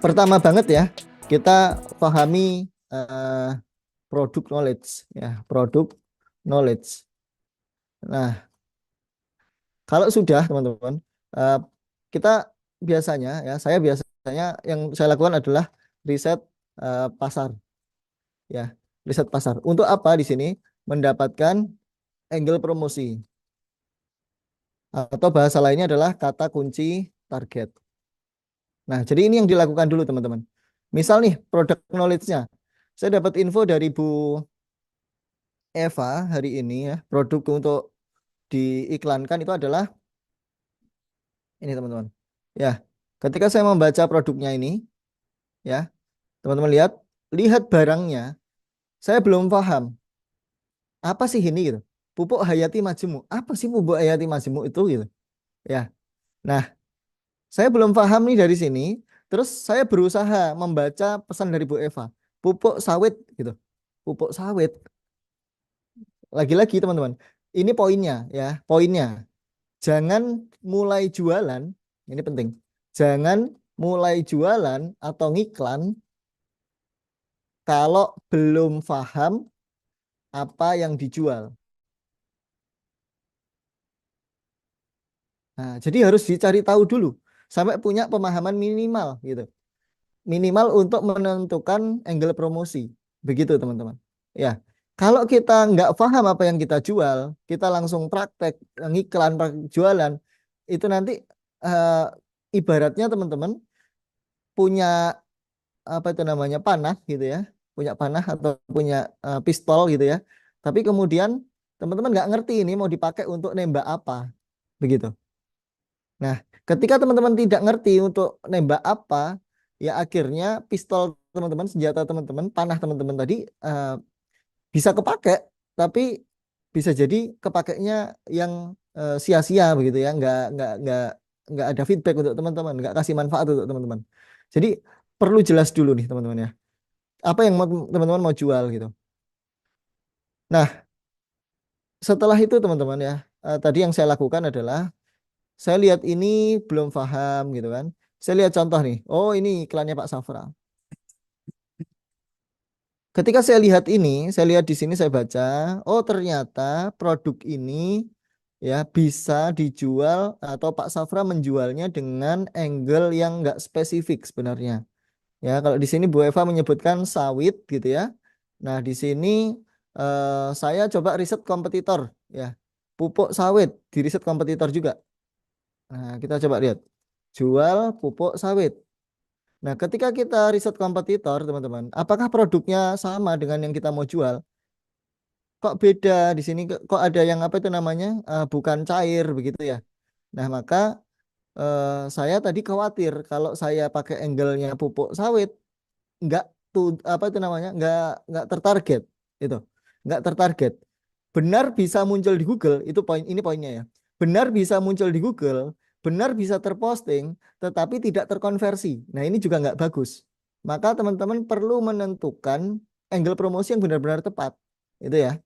Pertama banget ya, kita pahami produk knowledge ya, produk knowledge. Nah, kalau sudah teman-teman, eh, kita biasanya ya, saya biasanya yang saya lakukan adalah riset pasar ya, riset pasar. Untuk apa di sini? Mendapatkan angle promosi atau bahasa lainnya adalah kata kunci target. Nah, jadi ini yang dilakukan dulu teman-teman. Misal nih produk knowledge-nya. Saya dapat info dari Bu Eva hari ini ya, produk untuk diiklankan itu adalah ini teman-teman. Ya, ketika saya membaca produknya ini, ya, teman-teman lihat, lihat barangnya, saya belum paham apa sih ini gitu. Pupuk Hayati Majemu, apa sih pupuk Hayati Majemu itu gitu. Ya, nah, saya belum paham nih dari sini. Terus saya berusaha membaca pesan dari Bu Eva, pupuk sawit gitu, pupuk sawit. Lagi-lagi teman-teman, ini poinnya ya, poinnya. Jangan mulai jualan, ini penting. Jangan mulai jualan atau ngiklan kalau belum paham apa yang dijual. Nah, jadi harus dicari tahu dulu sampai punya pemahaman minimal gitu. Minimal untuk menentukan angle promosi. Begitu teman-teman. Ya, kalau kita nggak paham apa yang kita jual, kita langsung praktek ngiklan, praktek jualan, itu nanti eh, ibaratnya teman-teman punya apa itu namanya panah gitu ya, punya panah atau punya pistol gitu ya. Tapi kemudian teman-teman nggak ngerti ini mau dipakai untuk nembak apa, begitu. Nah, ketika teman-teman tidak ngerti untuk nembak apa, ya akhirnya pistol teman-teman, senjata teman-teman, panah teman-teman tadi bisa kepakai, tapi bisa jadi kepakainya yang sia-sia begitu ya, nggak ada feedback untuk teman-teman, nggak kasih manfaat untuk teman-teman. Jadi perlu jelas dulu nih teman-teman ya apa yang teman-teman mau jual gitu. Nah, setelah itu teman-teman ya, tadi yang saya lakukan adalah saya lihat ini belum paham gitu kan. Saya lihat contoh nih. Oh, ini iklannya Pak Safra. Ketika saya lihat ini, saya lihat di sini saya baca, oh ternyata produk ini ya bisa dijual atau Pak Safra menjualnya dengan angle yang enggak spesifik sebenarnya. Ya, kalau di sini Bu Eva menyebutkan sawit gitu ya. Nah, di sini saya coba riset kompetitor ya. Pupuk sawit di riset kompetitor juga. Nah, kita coba lihat. Jual pupuk sawit. Nah, ketika kita riset kompetitor, teman-teman, apakah produknya sama dengan yang kita mau jual? Kok beda di sini? Kok ada yang apa itu namanya? Bukan cair begitu ya. Nah, maka saya tadi khawatir kalau saya pakai angle-nya pupuk sawit nggak tuh apa itu namanya nggak tertarget itu nggak tertarget benar bisa muncul di Google itu poin ini poinnya ya benar bisa muncul di Google benar bisa terposting tetapi tidak terkonversi nah ini juga nggak bagus maka teman-teman perlu menentukan angle promosi yang benar-benar tepat itu ya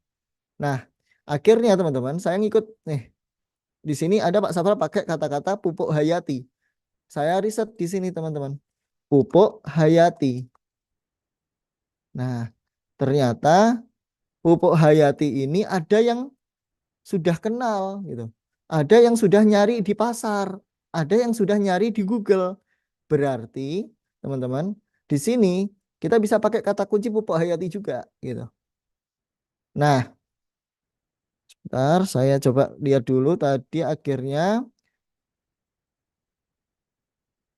nah akhirnya teman-teman saya ngikut nih di sini ada Pak Safra pakai kata-kata pupuk hayati saya riset di sini teman-teman pupuk hayati. Nah, ternyata pupuk hayati ini ada yang sudah kenal gitu. Ada yang sudah nyari di pasar, ada yang sudah nyari di Google. Berarti, teman-teman, di sini kita bisa pakai kata kunci pupuk hayati juga gitu. Nah, ntar saya coba lihat dulu tadi akhirnya.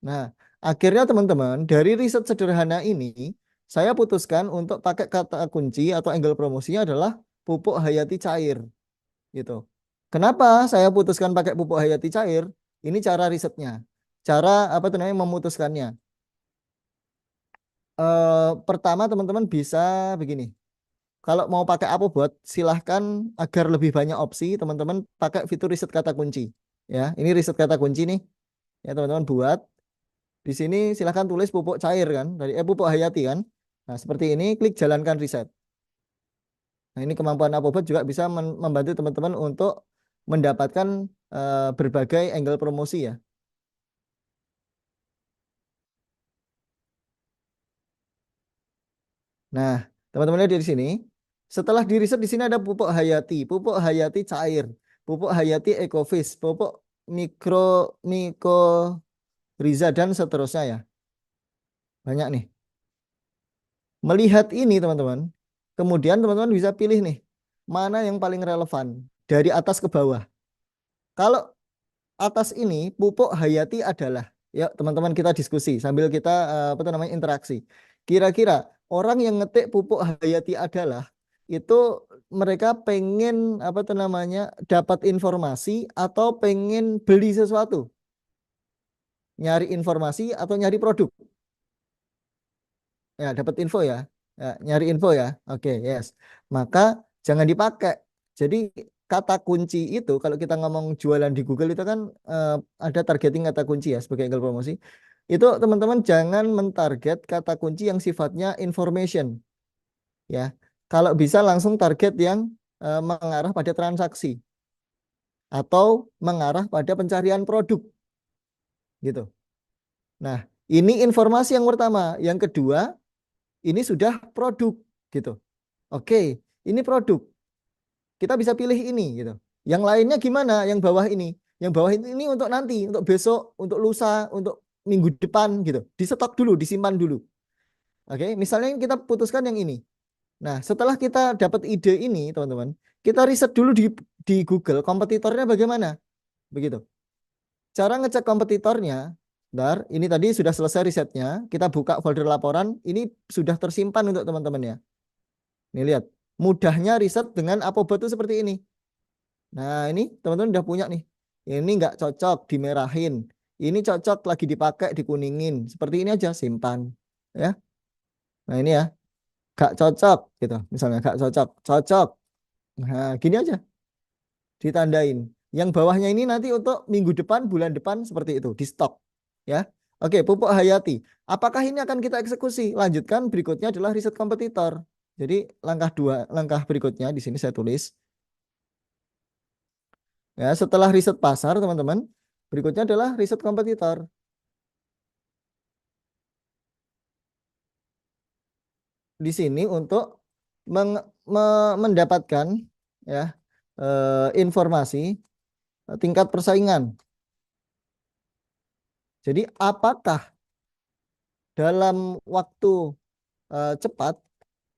Nah, akhirnya teman-teman, dari riset sederhana ini saya putuskan untuk pakai kata kunci atau angle promosinya adalah pupuk hayati cair gitu. Kenapa saya putuskan pakai pupuk hayati cair? Ini cara risetnya. Cara apa tuh namanya memutuskannya. Pertama teman-teman bisa begini. Kalau mau pakai apa buat silahkan agar lebih banyak opsi teman-teman pakai fitur riset kata kunci. Ya, ini riset kata kunci nih. Ya teman-teman buat. Di sini silahkan tulis pupuk cair kan dari pupuk hayati kan. Nah seperti ini klik jalankan riset. Nah ini kemampuan Apobot juga bisa membantu teman-teman untuk mendapatkan berbagai angle promosi ya. Nah, teman-teman lihat di sini. Setelah diriset di sini ada pupuk hayati cair, pupuk hayati ekofis, pupuk mikro mikoriza dan seterusnya ya. Banyak nih. Melihat ini teman-teman, kemudian teman-teman bisa pilih nih mana yang paling relevan dari atas ke bawah. Kalau atas ini pupuk hayati adalah, ya teman-teman kita diskusi sambil kita apa itu namanya interaksi. Kira-kira orang yang ngetik pupuk hayati adalah itu mereka pengen apa itu namanya dapat informasi atau pengen beli sesuatu, nyari informasi atau nyari produk. Ya, dapat info ya. Ya, nyari info ya. Oke, yes. Maka jangan dipakai. Jadi kata kunci itu kalau kita ngomong jualan di Google itu kan ada targeting kata kunci ya sebagai angle promosi. Itu teman-teman jangan mentarget kata kunci yang sifatnya information ya. Kalau bisa langsung target yang mengarah pada transaksi atau mengarah pada pencarian produk gitu. Nah, ini informasi yang pertama. Yang kedua, ini sudah produk gitu. Oke, ini produk. Kita bisa pilih ini gitu. Yang lainnya gimana? Yang bawah ini. Yang bawah ini untuk nanti, untuk besok, untuk lusa, untuk minggu depan gitu. Disetok dulu, disimpan dulu. Oke, misalnya kita putuskan yang ini. Nah, setelah kita dapat ide ini, teman-teman, kita riset dulu di Google kompetitornya bagaimana. Begitu. Cara ngecek kompetitornya, bentar, ini tadi sudah selesai risetnya. Kita buka folder laporan, ini sudah tersimpan untuk teman-teman ya. Nih lihat, mudahnya riset dengan Apobot itu seperti ini. Nah ini teman-teman udah punya nih. Ini nggak cocok dimerahin. Ini cocok lagi dipakai dikuningin. Seperti ini aja simpan. Ya. Nah ini ya, nggak cocok gitu. Misalnya nggak cocok, cocok. Nah gini aja, ditandain. Yang bawahnya ini nanti untuk minggu depan, bulan depan seperti itu di stok. Ya. Oke, pupuk hayati. Apakah ini akan kita eksekusi? Lanjutkan berikutnya adalah riset kompetitor. Jadi langkah dua, langkah berikutnya di sini saya tulis. Ya, setelah riset pasar, teman-teman, berikutnya adalah riset kompetitor. Di sini untuk mendapatkan ya informasi tingkat persaingan. Jadi, apakah dalam waktu cepat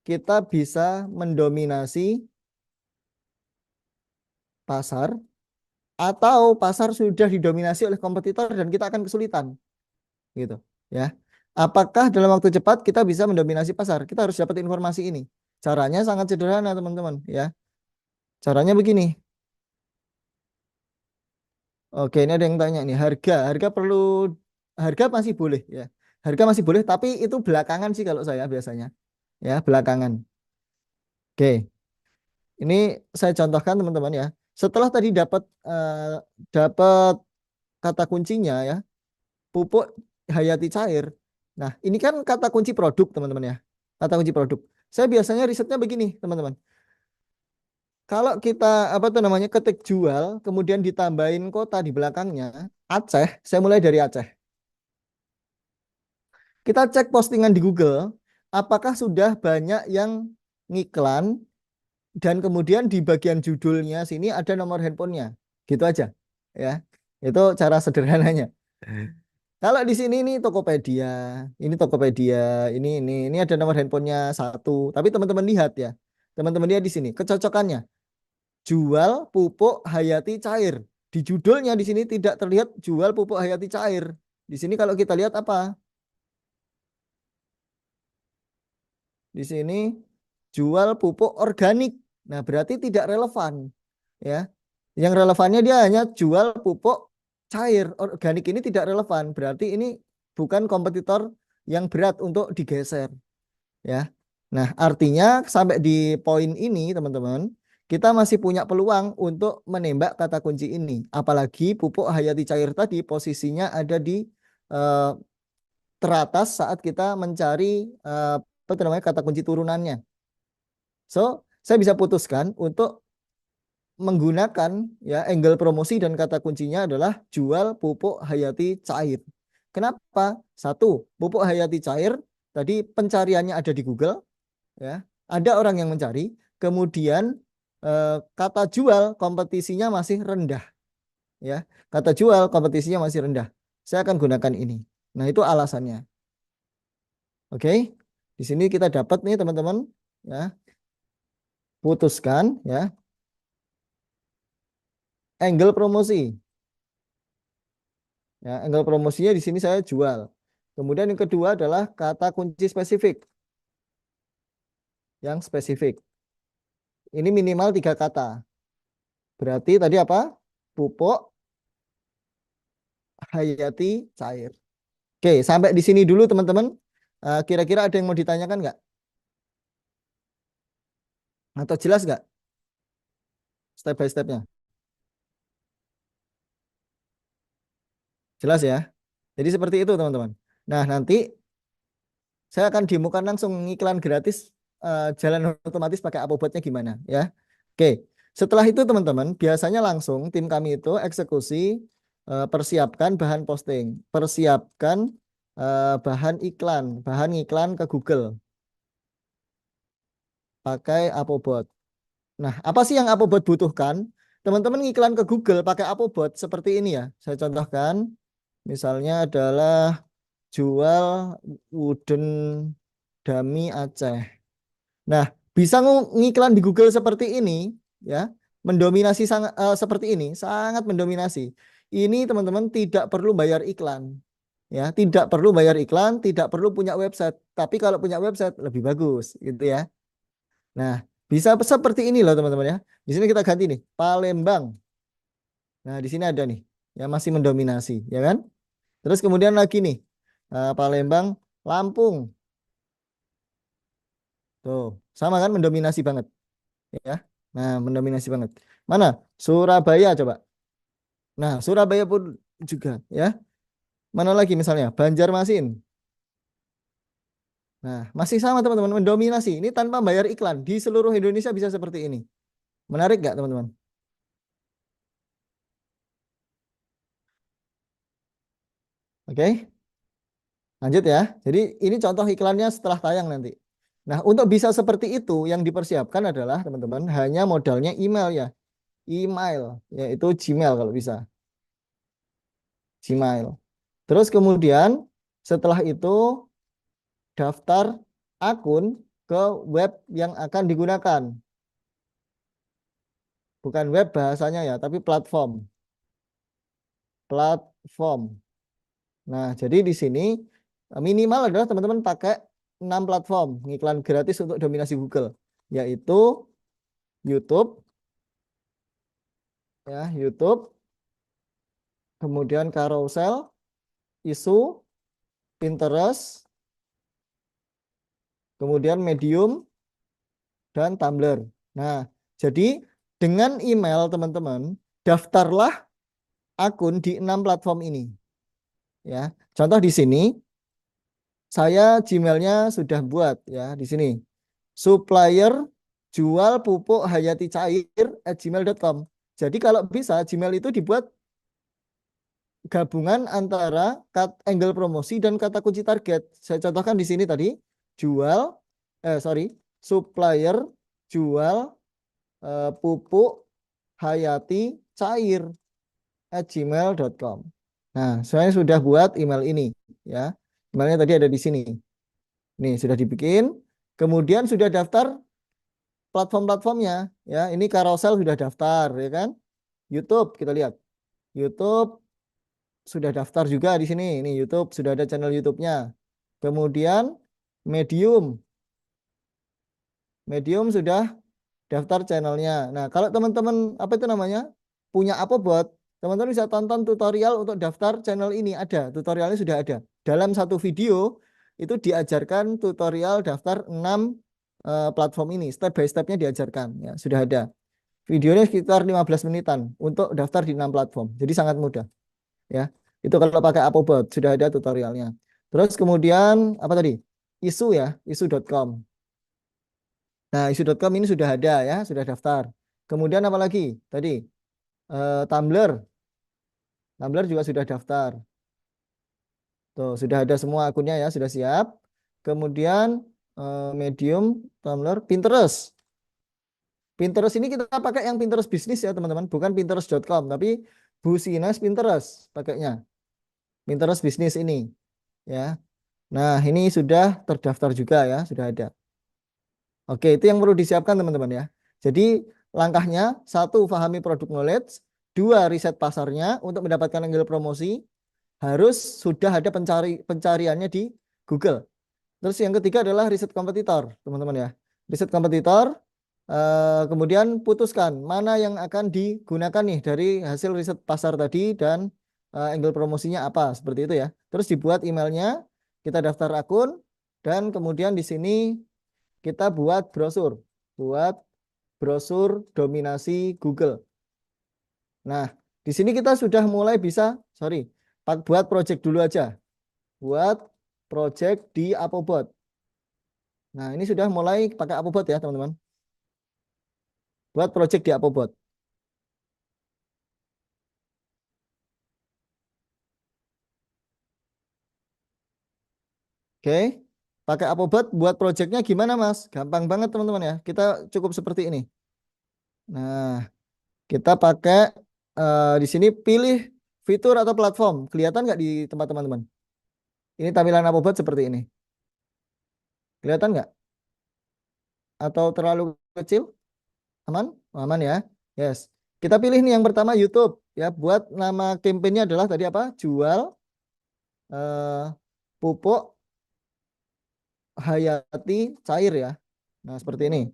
kita bisa mendominasi pasar atau pasar sudah didominasi oleh kompetitor dan kita akan kesulitan, gitu, ya. Apakah dalam waktu cepat kita bisa mendominasi pasar? Kita harus dapat informasi ini. Caranya sangat sederhana, teman-teman, ya. Caranya begini. Oke, ini ada yang tanya nih, harga perlu harga masih boleh ya. Harga masih boleh, tapi itu belakangan sih kalau saya biasanya. Ya, belakangan. Oke, ini saya contohkan teman-teman ya. Setelah tadi dapat kata kuncinya ya, pupuk hayati cair. Nah, ini kan kata kunci produk, teman-teman ya. Kata kunci produk. Saya biasanya risetnya begini, teman-teman. Kalau kita apa tuh namanya ketik jual, kemudian ditambahin kota di belakangnya, Aceh, saya mulai dari Aceh. Kita cek postingan di Google, apakah sudah banyak yang ngiklan dan kemudian di bagian judulnya sini ada nomor handphonenya. Gitu aja. Ya. Itu cara sederhananya. Kalau di sini ini Tokopedia, ini ada nomor handphonenya satu. Tapi teman-teman lihat ya. Teman-teman lihat di sini kecocokannya. Jual pupuk hayati cair. Di judulnya di sini tidak terlihat jual pupuk hayati cair. Di sini kalau kita lihat apa? Di sini jual pupuk organik. Nah, berarti tidak relevan, ya. Yang relevannya dia hanya jual pupuk cair. Organik ini tidak relevan. Berarti ini bukan kompetitor yang berat untuk digeser, ya. Nah, artinya sampai di poin ini, teman-teman, kita masih punya peluang untuk menembak kata kunci ini. Apalagi pupuk hayati cair tadi posisinya ada di eh, teratas saat kita mencari apa itu namanya kata kunci turunannya. So, saya bisa putuskan untuk menggunakan ya angle promosi dan kata kuncinya adalah jual pupuk hayati cair. Kenapa? Satu, pupuk hayati cair tadi pencariannya ada di Google. ya. Ada orang yang mencari, kemudian kata jual kompetisinya masih rendah, ya. Kata jual kompetisinya masih rendah. Saya akan gunakan ini. Nah, itu alasannya. Oke. Di sini kita dapat nih teman-teman, ya. Putuskan ya angle promosi. Ya, angle promosinya di sini saya jual. Kemudian yang kedua adalah kata kunci spesifik. Yang spesifik. Ini minimal 3 kata. Berarti tadi apa? Pupuk, hayati, cair. Oke, sampai di sini dulu teman-teman. Kira-kira ada yang mau ditanyakan nggak? Atau jelas nggak step by stepnya? Jelas ya? Jadi seperti itu teman-teman. Nah, nanti saya akan demokan langsung iklan gratis jalan otomatis pakai Apobotnya gimana ya. Oke, setelah itu teman-teman biasanya langsung tim kami itu eksekusi persiapkan bahan posting, persiapkan bahan iklan ke Google pakai Apobot. Nah, apa sih yang Apobot butuhkan? Teman-teman iklan ke Google pakai Apobot seperti ini ya. Saya contohkan, misalnya adalah jual wooden dummy Aceh. Nah, bisa ngiklan di Google seperti ini, ya, mendominasi sangat seperti ini, sangat mendominasi. Ini teman-teman tidak perlu bayar iklan, ya, tidak perlu bayar iklan, tidak perlu punya website. Tapi kalau punya website lebih bagus, gitu ya. Nah, bisa seperti ini loh teman-teman ya. Di sini kita ganti nih, Palembang. Nah, di sini ada nih, ya masih mendominasi, ya kan? Terus kemudian lagi nih, Palembang, Lampung. Tuh, sama kan mendominasi banget. Ya. Nah, mendominasi banget. Mana? Surabaya coba. Nah, Surabaya pun juga ya. Mana lagi misalnya? Banjarmasin. Nah, masih sama teman-teman mendominasi. Ini tanpa bayar iklan di seluruh Indonesia bisa seperti ini. Menarik nggak teman-teman? Oke, lanjut ya. Jadi ini contoh iklannya setelah tayang nanti. Nah, untuk bisa seperti itu yang dipersiapkan adalah teman-teman hanya modalnya email ya. Email yaitu Gmail kalau bisa. Gmail. Terus kemudian setelah itu daftar akun ke web yang akan digunakan. Bukan web bahasanya ya, tapi platform. Platform. Nah, jadi di sini minimal adalah teman-teman pakai 6 platform iklan gratis untuk dominasi Google, yaitu YouTube, ya, YouTube, kemudian carousel, isu, Pinterest, kemudian Medium, dan Tumblr. Nah, jadi dengan email teman-teman, daftarlah akun di 6 platform ini. Ya, contoh di sini saya Gmailnya sudah buat ya di sini. Supplier jual pupuk hayati cair @gmail.com. Jadi kalau bisa Gmail itu dibuat gabungan antara angle promosi dan kata kunci target. Saya contohkan di sini tadi jual supplier jual pupuk hayati cair @gmail.com. Nah, saya sudah buat email ini ya. Emailnya tadi ada di sini. Nih, sudah dibikin. Kemudian sudah daftar platform-platformnya ya. Ini carousel sudah daftar ya kan. YouTube kita lihat. YouTube sudah daftar juga di sini. Ini YouTube sudah ada channel YouTube-nya. Kemudian Medium. Medium sudah daftar channelnya. Nah, kalau teman-teman apa itu namanya? Punya apa buat teman-teman bisa tonton tutorial untuk daftar channel ini ada. Tutorialnya sudah ada. Dalam satu video itu diajarkan tutorial daftar 6 platform ini. Step by stepnya diajarkan ya, sudah ada. Videonya sekitar 15 menitan untuk daftar di 6 platform. Jadi sangat mudah ya. Itu kalau pakai Apobot sudah ada tutorialnya. Terus kemudian apa tadi? Isu ya, isu.com. Nah, isu.com ini sudah ada ya, sudah daftar. Kemudian apa lagi? Tadi Tumblr. Tumblr juga sudah daftar. Tuh, sudah ada semua akunnya ya, sudah siap. Kemudian Medium, Tumblr, Pinterest. Pinterest ini kita pakai yang Pinterest bisnis ya teman-teman, bukan Pinterest.com, tapi Bu Sines Pinterest pakainya. Pinterest bisnis ini ya. Nah, ini sudah terdaftar juga ya, sudah ada. Oke, itu yang perlu disiapkan teman-teman ya. Jadi langkahnya, satu, pahami produk knowledge, dua, riset pasarnya untuk mendapatkan angle promosi, harus sudah ada pencariannya di Google. Terus yang ketiga adalah riset kompetitor, teman-teman ya. Riset kompetitor, kemudian putuskan mana yang akan digunakan nih dari hasil riset pasar tadi dan angle promosinya apa, seperti itu ya. Terus dibuat emailnya, kita daftar akun, dan kemudian di sini kita buat brosur dominasi Google. Nah, di sini kita sudah mulai bisa, buat project dulu aja. Buat project di Apobot. Nah, ini sudah mulai pakai Apobot ya, teman-teman. Buat project di Apobot. Oke. Pakai Apobot buat projectnya gimana, Mas? Gampang banget, teman-teman ya. Kita cukup seperti ini. Nah, kita pakai di sini pilih fitur atau platform. Kelihatan nggak di tempat teman-teman? Ini tampilan Apobot seperti ini. Kelihatan nggak? Atau terlalu kecil? Aman? Aman ya. Yes. Kita pilih nih yang pertama YouTube ya. Buat nama campaignnya adalah tadi apa? Jual pupuk hayati cair ya. Nah, seperti ini.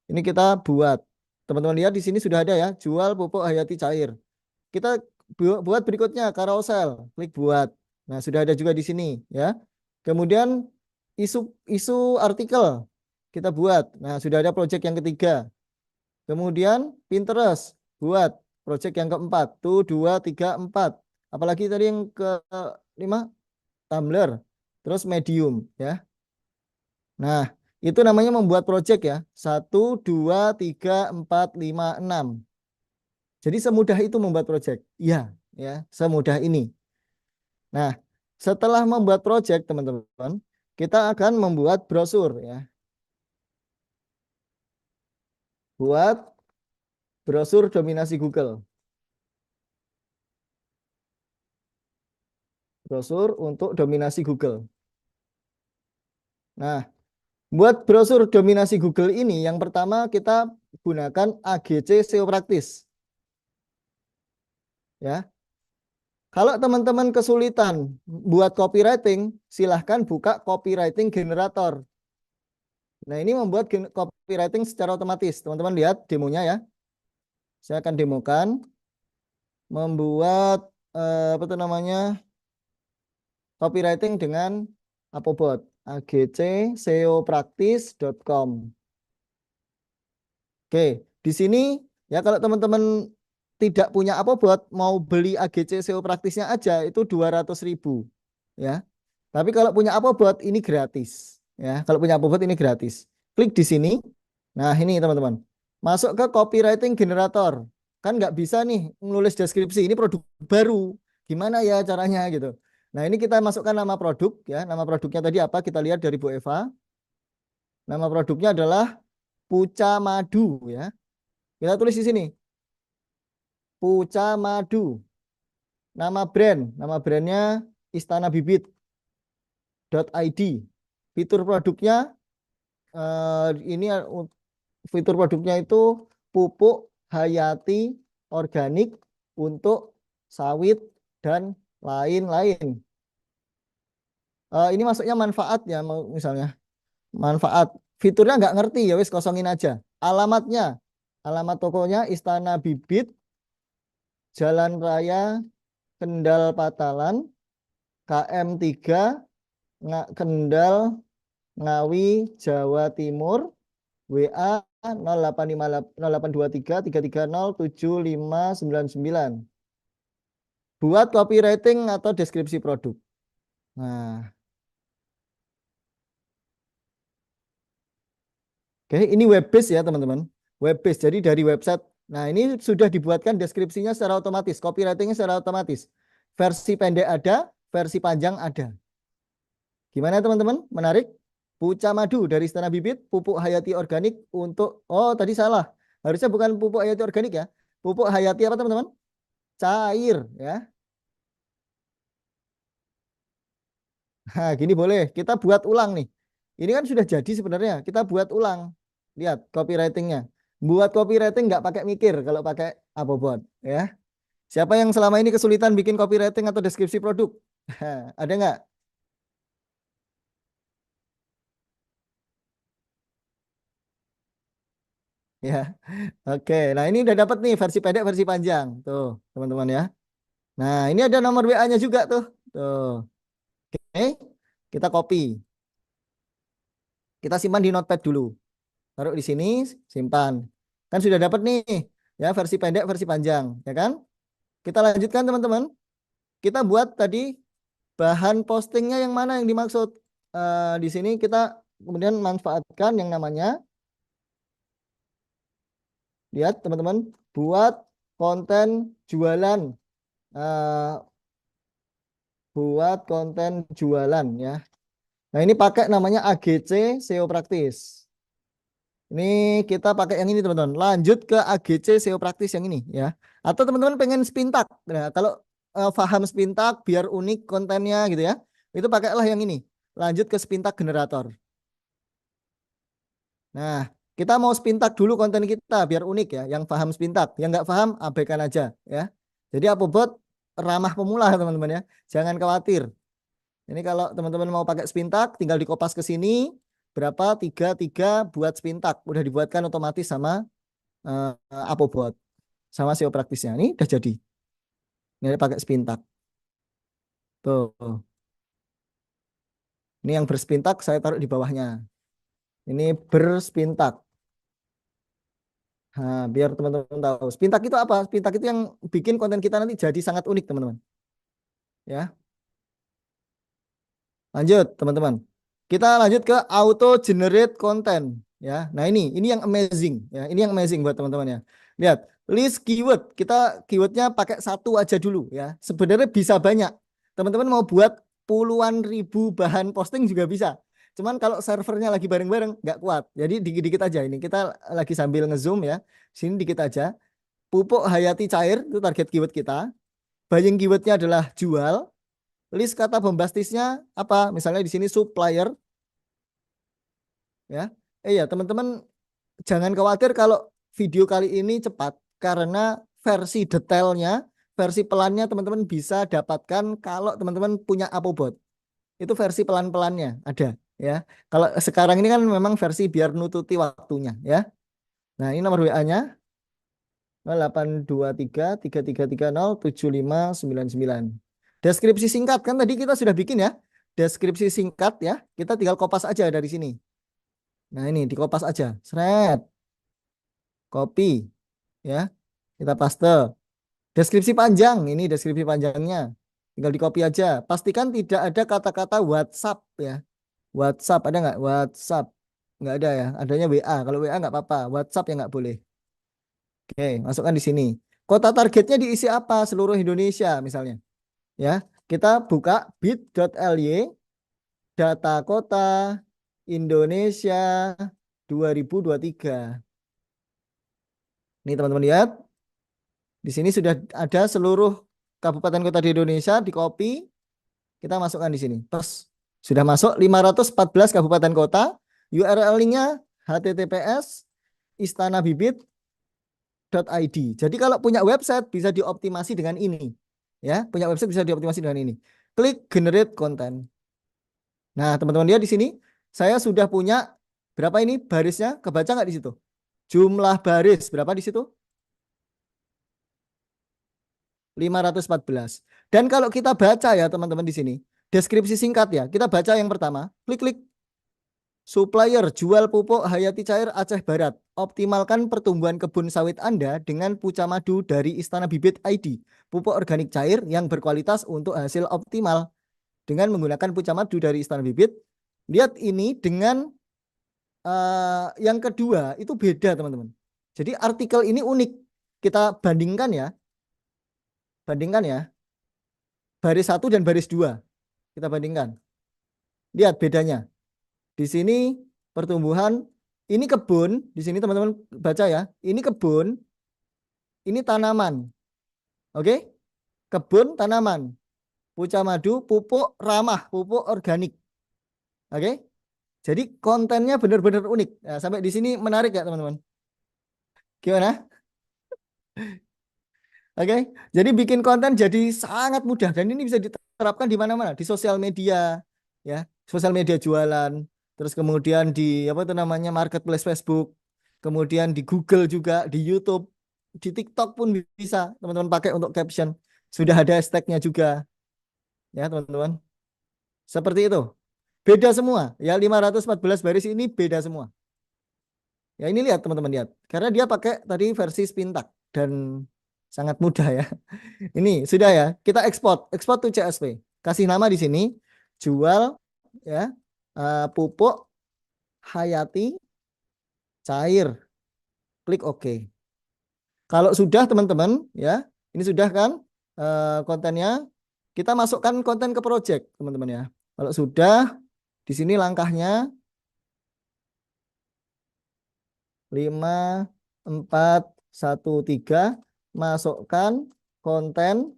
Ini kita buat. Teman-teman lihat di sini sudah ada ya, jual pupuk hayati cair. Kita buat berikutnya carousel, klik buat. Nah, sudah ada juga di sini ya. Kemudian isu artikel kita buat. Nah, sudah ada project yang ketiga. Kemudian Pinterest buat project yang keempat. Tuh 2, 3, 4. Apalagi tadi yang kelima Tumblr. Terus Medium ya. Nah, itu namanya membuat project ya. 1, 2, 3, 4, 5, 6. Jadi semudah itu membuat project. Iya, ya, semudah ini. Nah, setelah membuat project, teman-teman, kita akan membuat brosur ya. Buat brosur dominasi Google. Brosur untuk dominasi Google. Nah, buat brosur dominasi Google ini, yang pertama kita gunakan AGC SEO Practice. Ya, kalau teman-teman kesulitan buat copywriting, silahkan buka copywriting generator. Nah, ini membuat copywriting secara otomatis. Teman-teman lihat demonya ya. Saya akan demokan membuat apa itu namanya? Copywriting dengan Apobot. agcseopractice.com. Oke, di sini ya kalau teman-teman tidak punya Apobot, mau beli AGC SEO praktisnya aja itu 200.000 ya. Tapi kalau punya Apobot ini gratis ya. Kalau punya Apobot ini gratis. Klik di sini. Nah, ini teman-teman. Masuk ke copywriting generator. Kan nggak bisa nih nulis deskripsi ini produk baru. Gimana ya caranya gitu. Nah, ini kita masukkan nama produk ya. Nama produknya tadi apa? Kita lihat dari Bu Eva. Nama produknya adalah Puca Madu ya. Kita tulis di sini. Puca Madu. Nama brandnya istanabibit.id. Fitur produknya ini fitur produknya itu pupuk hayati organik untuk sawit dan lain-lain. Ini maksudnya manfaat ya, misalnya manfaat. Fiturnya nggak ngerti ya, wis kosongin aja. Alamat tokonya Istana Bibit, Jalan Raya Kendal Patalan, KM3, Kendal, Ngawi, Jawa Timur, WA 0823 330 759. Buat copywriting atau deskripsi produk. Nah, oke, ini web base ya teman-teman. Web base, jadi dari website. Nah, ini sudah dibuatkan deskripsinya secara otomatis, copywritingnya secara otomatis. Versi pendek ada, versi panjang ada. Gimana teman-teman? Menarik? Puca madu dari Istana Bibit, pupuk hayati organik untuk, oh tadi salah. Harusnya bukan pupuk hayati organik ya. Pupuk hayati apa teman-teman? Cair ya. Nah, gini boleh. Kita buat ulang nih. Ini kan sudah jadi sebenarnya. Kita buat ulang. Lihat copywritingnya. Buat copywriting nggak pakai mikir kalau pakai apa buat ya. Siapa yang selama ini kesulitan bikin copywriting atau deskripsi produk? Ada nggak? Ya. Oke. Nah, ini udah dapat nih versi pendek, versi panjang. Tuh, teman-teman ya. Nah, ini ada nomor WA-nya juga tuh. Tuh. Oke. Kita copy. Kita simpan di notepad dulu. Taruh di sini, simpan. Kan sudah dapat nih ya versi pendek, versi panjang, ya kan? Kita lanjutkan teman-teman. Kita buat tadi bahan postingnya yang mana yang dimaksud. Di sini kita kemudian manfaatkan yang namanya, lihat teman-teman, buat konten jualan. Eh, buat konten jualan ya. Nah ini pakai namanya AGC SEO Praktis. Ini kita pakai yang ini teman-teman. Lanjut ke AGC SEO Praktis yang ini ya. Atau teman-teman pengen spintak. Nah, kalau paham spintak biar unik kontennya gitu ya. Itu pakailah yang ini. Lanjut ke spintak generator. Nah, kita mau spintak dulu konten kita biar unik ya. Yang paham spintak, yang nggak paham abaikan aja ya. Jadi Apobot ramah pemula teman-teman ya. Jangan khawatir. Ini kalau teman-teman mau pakai spintak, tinggal dikopas ke sini. Berapa? Tiga, tiga buat spintak. Udah dibuatkan otomatis sama Apobot. Sama SEO praktisnya. Ini udah jadi. Ini ada pakai spintak. Tuh. Ini yang berspintak saya taruh di bawahnya. Ini berspintak. Nah, biar teman-teman tahu. Spintak itu apa? Spintak itu yang bikin konten kita nanti jadi sangat unik, teman-teman. Ya. Lanjut, teman-teman. Kita lanjut ke auto generate content ya. Nah, ini yang amazing ya. Ini yang amazing buat teman-teman ya. Lihat, list keyword. Kita keywordnya pakai satu aja dulu ya. Sebenarnya bisa banyak. Teman-teman mau buat puluhan ribu bahan posting juga bisa. Cuman kalau servernya lagi bareng-bareng nggak kuat. Jadi dikit-dikit aja ini. Kita lagi sambil ngezoom ya. Sini dikit aja. Pupuk hayati cair itu target keyword kita. Buying keywordnya adalah jual. List kata bombastisnya apa? Misalnya di sini supplier ya. Ya teman-teman jangan khawatir kalau video kali ini cepat karena versi detailnya, versi pelannya teman-teman bisa dapatkan kalau teman-teman punya Apobot. Itu versi pelan-pelannya ada ya. Kalau sekarang ini kan memang versi biar nututi waktunya ya. Nah, ini nomor WA-nya 0823 3330 7599. Deskripsi singkat kan tadi kita sudah bikin ya. Deskripsi singkat ya. Kita tinggal kopas aja dari sini. Nah, ini dikopas aja. Seret, copy ya. Kita paste. Deskripsi panjang, ini deskripsi panjangnya. Tinggal di copy aja. Pastikan tidak ada kata-kata WhatsApp ya. WhatsApp ada nggak? WhatsApp nggak ada ya. Adanya WA. Kalau WA nggak apa-apa. WhatsApp ya nggak boleh. Oke, masukkan di sini. Kota targetnya diisi apa? Seluruh Indonesia misalnya. Ya, kita buka bit.ly data kota Indonesia 2023. Ini teman-teman lihat. Di sini sudah ada seluruh kabupaten kota di Indonesia, di copy, kita masukkan di sini. Terus sudah masuk 514 kabupaten kota, URL linknya https istanabibit.id. Jadi kalau punya website bisa dioptimasi dengan ini. Ya, punya website bisa dioptimasi dengan ini. Klik generate content. Nah, teman-teman lihat di sini, saya sudah punya berapa ini barisnya? Kebaca nggak di situ? Jumlah baris berapa di situ? 514. Dan kalau kita baca ya teman-teman di sini, deskripsi singkat ya. Kita baca yang pertama, klik-klik supplier jual pupuk hayati cair Aceh Barat. Optimalkan pertumbuhan kebun sawit Anda dengan puca madu dari Istana Bibit ID. Pupuk organik cair yang berkualitas untuk hasil optimal dengan menggunakan puca madu dari Istana Bibit. Lihat ini dengan yang kedua itu beda teman-teman. Jadi artikel ini unik. Kita bandingkan ya. Bandingkan ya. Baris 1 dan baris 2. Kita bandingkan. Lihat bedanya. Di sini pertumbuhan, ini kebun, di sini teman-teman baca ya. Ini kebun, ini tanaman. Oke? Kebun, tanaman. Puca madu, pupuk ramah, pupuk organik. Oke? Jadi kontennya benar-benar unik. Nah, sampai di sini menarik ya teman-teman. Gimana? Oke, jadi bikin konten jadi sangat mudah dan ini bisa diterapkan di mana-mana, di sosial media, ya, sosial media jualan, terus kemudian di apa itu namanya marketplace Facebook, kemudian di Google juga, di YouTube, di TikTok pun bisa teman-teman pakai untuk caption. Sudah ada hashtagnya juga, ya teman-teman. Seperti itu. Beda semua, ya 514 baris ini beda semua. Ya ini lihat teman-teman lihat, karena dia pakai tadi versi Spintak dan sangat mudah ya. Ini sudah ya, kita ekspor to CSV. Kasih nama di sini, jual ya pupuk hayati cair. Klik OK. Kalau sudah teman-teman ya, ini sudah kan kontennya, kita masukkan konten ke project teman-teman ya. Kalau sudah, di sini langkahnya 5, 4, 1, 3, masukkan konten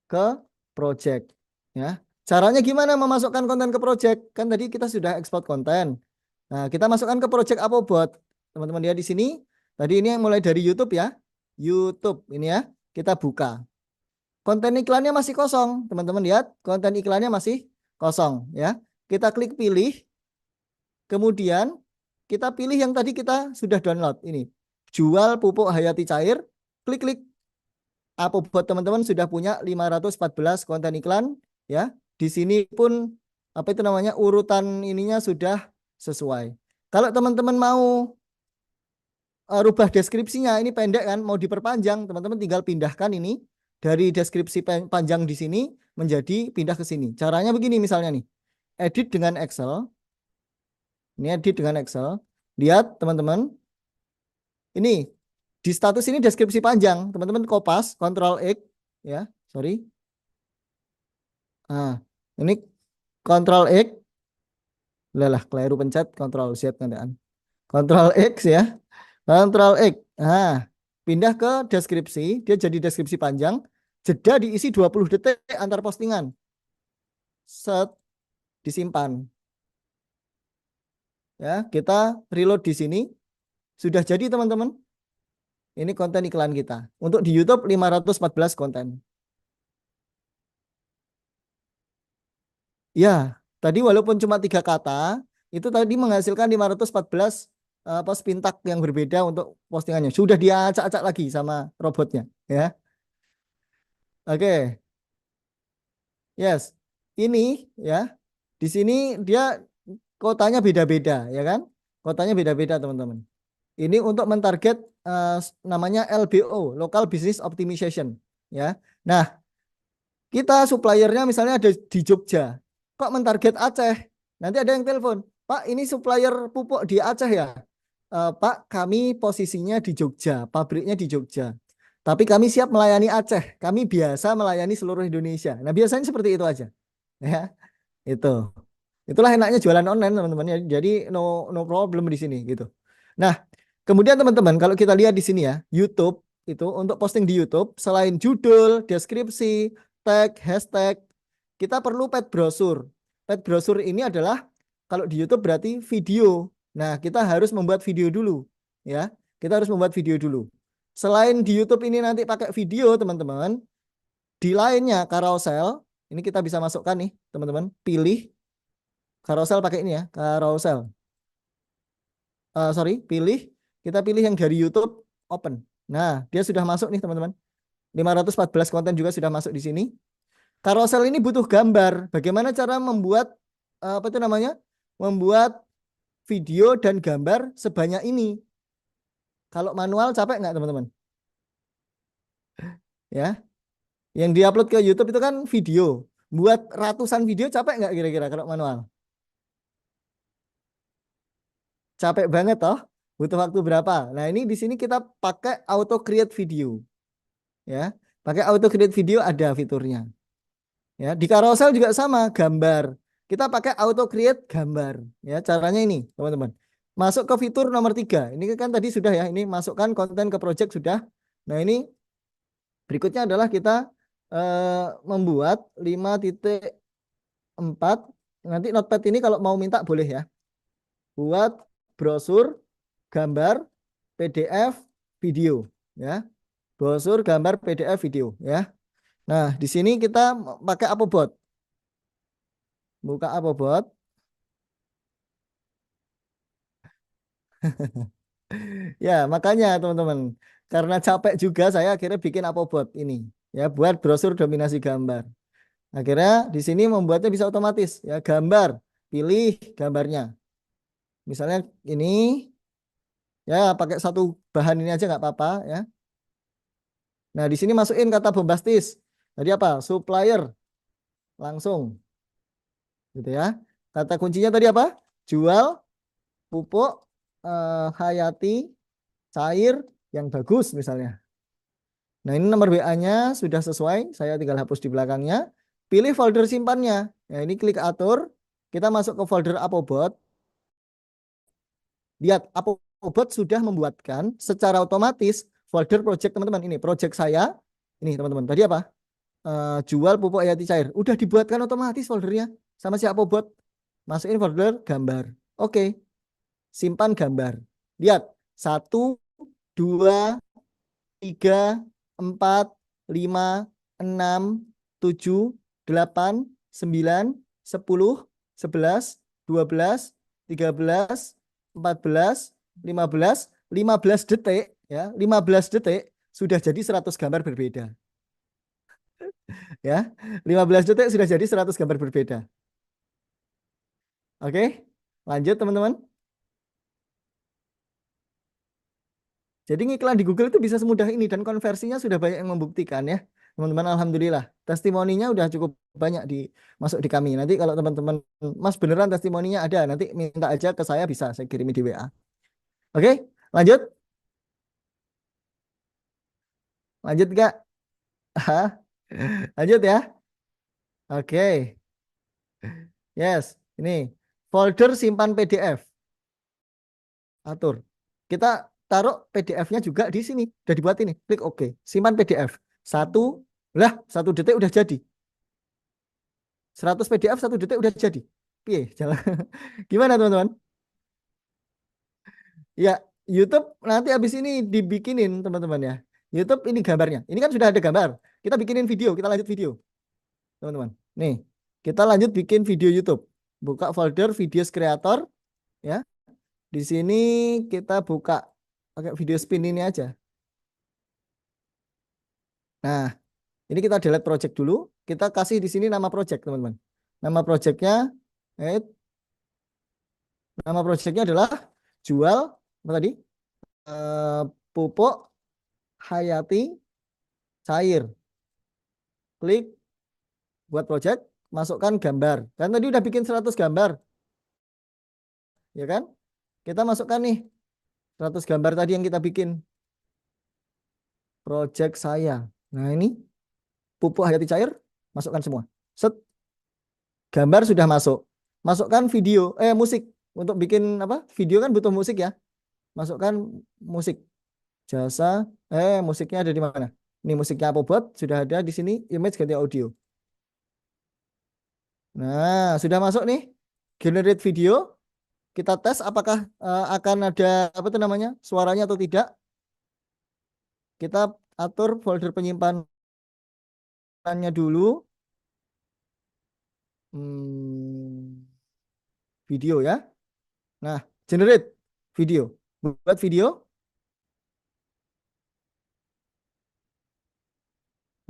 ke project ya. Caranya gimana memasukkan konten ke project? Kan tadi kita sudah ekspor konten. Nah, kita masukkan ke project apa buat teman-teman lihat di sini. Tadi ini mulai dari YouTube ya. YouTube ini ya. Kita buka. Konten iklannya masih kosong. Teman-teman lihat, konten iklannya masih kosong ya. Kita klik pilih. Kemudian kita pilih yang tadi kita sudah download ini. Jual pupuk hayati cair. Klik-klik. Apa buat teman-teman sudah punya 514 konten iklan ya. Di sini pun apa itu namanya urutan ininya sudah sesuai. Kalau teman-teman mau rubah deskripsinya ini pendek kan mau diperpanjang, teman-teman tinggal pindahkan ini dari deskripsi panjang di sini menjadi pindah ke sini. Caranya begini misalnya nih. Edit dengan Excel. Ini edit dengan Excel. Lihat teman-teman. Ini di status ini deskripsi panjang. Teman-teman kopas, Ctrl X ya. Sorry. Nah, ini Ctrl X, lah keliru pencet Ctrl Z nantian. Ctrl X ya, Ctrl X. Nah, pindah ke deskripsi, dia jadi deskripsi panjang, jeda diisi 20 detik antar postingan. Set, disimpan. Ya, kita reload di sini. Sudah jadi teman-teman. Ini konten iklan kita. Untuk di YouTube 514 konten. Ya, tadi walaupun cuma 3 kata, itu tadi menghasilkan 514 pintak yang berbeda untuk postingannya. Sudah diacak-acak lagi sama robotnya, ya. Oke, yes. Ini ya, di sini dia kotanya beda-beda, ya kan? Kotanya beda-beda, teman-teman. Ini untuk mentarget namanya LBO, Local Business Optimization, ya. Nah, kita suppliernya misalnya ada di Jogja. Kok mentarget Aceh? Nanti ada yang telepon. Pak, ini supplier pupuk di Aceh ya? Pak, kami posisinya di Jogja, pabriknya di Jogja. Tapi kami siap melayani Aceh. Kami biasa melayani seluruh Indonesia. Nah, biasanya seperti itu aja. Ya, itu. Itulah enaknya jualan online, teman-teman. Jadi no problem di sini gitu. Nah, kemudian teman-teman, kalau kita lihat di sini ya, YouTube itu untuk posting di YouTube selain judul, deskripsi, tag, hashtag, kita perlu paid browser. Paid browser ini adalah kalau di YouTube berarti video. Nah, kita harus membuat video dulu, ya. Kita harus membuat video dulu. Selain di YouTube ini nanti pakai video, teman-teman, di lainnya carousel, ini kita bisa masukkan nih, teman-teman. Pilih carousel pakai ini ya, carousel. Sorry, kita pilih yang dari YouTube open. Nah, dia sudah masuk nih, teman-teman. 514 konten juga sudah masuk di sini. Carousel ini butuh gambar. Bagaimana cara membuat apa itu namanya? Membuat video dan gambar sebanyak ini. Kalau manual capek nggak teman-teman? Ya, yang diupload ke YouTube itu kan video. Buat ratusan video capek nggak kira-kira kalau manual? Capek banget toh? Butuh waktu berapa? Nah ini di sini kita pakai auto create video. Ya, pakai auto create video ada fiturnya. Ya, di carousel juga sama gambar. Kita pakai auto create gambar. Ya, caranya ini, teman-teman. Masuk ke fitur nomor 3. Ini kan tadi sudah ya, ini masukkan konten ke project sudah. Nah, ini berikutnya adalah kita membuat 5.4. Nanti notepad ini kalau mau minta boleh ya. Buat brosur, gambar, PDF, video ya. Brosur, gambar, PDF, video ya. Nah, di sini kita pakai Apobot. Buka Apobot. Ya, makanya teman-teman, karena capek juga saya akhirnya bikin Apobot ini ya buat brosur dominasi gambar. Akhirnya di sini membuatnya bisa otomatis ya, gambar, pilih gambarnya. Misalnya ini ya pakai satu bahan ini aja nggak apa-apa ya. Nah, di sini masukin kata bombastis. Jadi apa? Supplier langsung gitu ya. Kata kuncinya tadi apa? Jual pupuk hayati cair yang bagus misalnya. Nah, ini nomor WA-nya sudah sesuai, saya tinggal hapus di belakangnya. Pilih folder simpannya. Nah, ini klik atur, kita masuk ke folder Apobot. Lihat, Apobot sudah membuatkan secara otomatis folder project teman-teman. Ini project saya. Ini teman-teman, tadi apa? Jual pupuk hayati cair. Udah dibuatkan otomatis foldernya sama si Apobot. Masukin folder gambar. Oke, simpan gambar. Lihat, 1, 2, 3, 4, 5, 6, 7, 8, 9, 10, 11, 12, 13, 14, 15 detik ya, 15 detik sudah jadi 100 gambar berbeda. Ya, 15 detik sudah jadi 100 gambar berbeda. Oke, lanjut teman-teman. Jadi ngiklan di Google itu bisa semudah ini dan konversinya sudah banyak yang membuktikan ya. Teman-teman alhamdulillah. Testimoninya udah cukup banyak masuk di kami. Nanti kalau teman-teman Mas beneran testimoninya ada, nanti minta aja ke saya bisa saya kirimi di WA. Oke, lanjut. Lanjut Kak. Lanjut ya. Oke. Yes, ini folder simpan PDF. Atur. Kita taruh PDF-nya juga di sini. Udah dibuat ini. Klik OK. Simpan PDF. Satu detik udah jadi. 100 PDF 1 detik udah jadi. Piye, jalan. Gimana teman-teman? Ya, YouTube nanti habis ini dibikinin teman-teman ya. YouTube ini gambarnya. Ini kan sudah ada gambar. Kita bikinin video, kita lanjut video. Teman-teman. Nih, kita lanjut bikin video YouTube. Buka folder videos creator ya. Di sini kita buka pakai video spin ini aja. Nah, ini kita delete project dulu. Kita kasih di sini nama project, teman-teman. Nama projectnya, nama projectnya adalah jual apa tadi? Pupuk hayati cair. Klik buat project, masukkan gambar. Kan tadi udah bikin 100 gambar. Ya kan? Kita masukkan nih 100 gambar tadi yang kita bikin. Project saya. Nah, ini pupuk hayati cair, masukkan semua. Set, gambar sudah masuk. Masukkan video, musik. Untuk bikin apa? Video kan butuh musik ya. Masukkan musik. Jasa, musiknya ada di mana? Ini musiknya Apobot sudah ada di sini, image ganti audio. Nah, sudah masuk nih. Generate video. Kita tes apakah akan ada apa itu namanya? Suaranya atau tidak. Kita atur folder penyimpanannya dulu. Video ya. Nah, generate video. Buat video.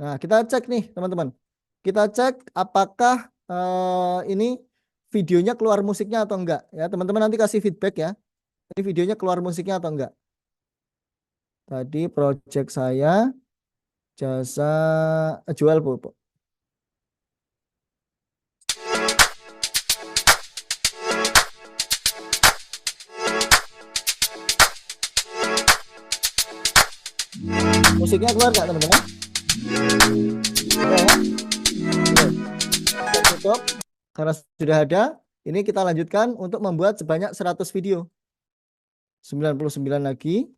Nah, kita cek nih, teman-teman. Kita cek apakah ini videonya keluar musiknya atau enggak. Ya, teman-teman nanti kasih feedback ya. Ini videonya keluar musiknya atau enggak. Tadi project saya jasa jual pupuk. Musiknya keluar nggak teman-teman? Oke ya. Oke. Tutup. Karena sudah ada, ini kita lanjutkan untuk membuat sebanyak 100 video. 99 lagi.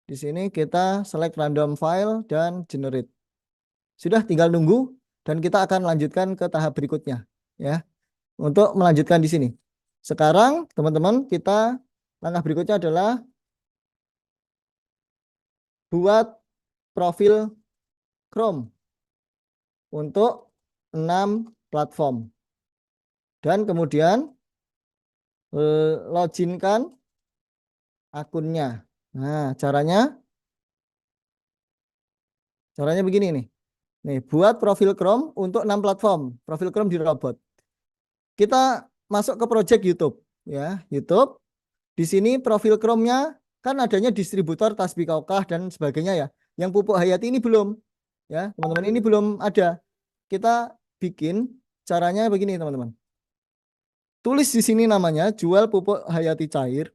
Di sini kita select random file dan generate. Sudah tinggal nunggu dan kita akan lanjutkan ke tahap berikutnya ya. Untuk melanjutkan di sini. Sekarang teman-teman kita langkah berikutnya adalah buat profil Chrome untuk 6 platform. Dan kemudian loginkan akunnya. Nah, caranya begini nih. Nih, buat profil Chrome untuk 6 platform. Profil Chrome di robot. Kita masuk ke project YouTube ya, YouTube. Di sini profil Chrome-nya kan adanya distributor Tasbih Kaukah dan sebagainya ya. Yang Pupuk Hayati ini belum. Ya, teman-teman ini belum ada. Kita bikin caranya begini, teman-teman. Tulis di sini namanya jual pupuk hayati cair.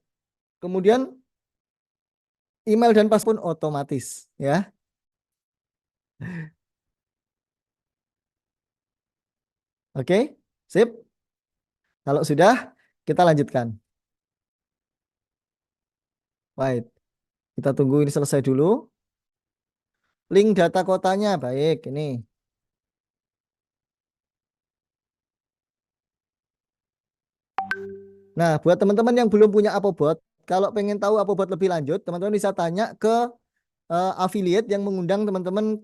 Kemudian email dan pas pun otomatis ya. Oke, sip. Kalau sudah, kita lanjutkan. Baik, kita tunggu ini selesai dulu. Link data kotanya, baik, ini. Nah, buat teman-teman yang belum punya Apobot, kalau pengen tahu Apobot lebih lanjut, teman-teman bisa tanya ke affiliate yang mengundang teman-teman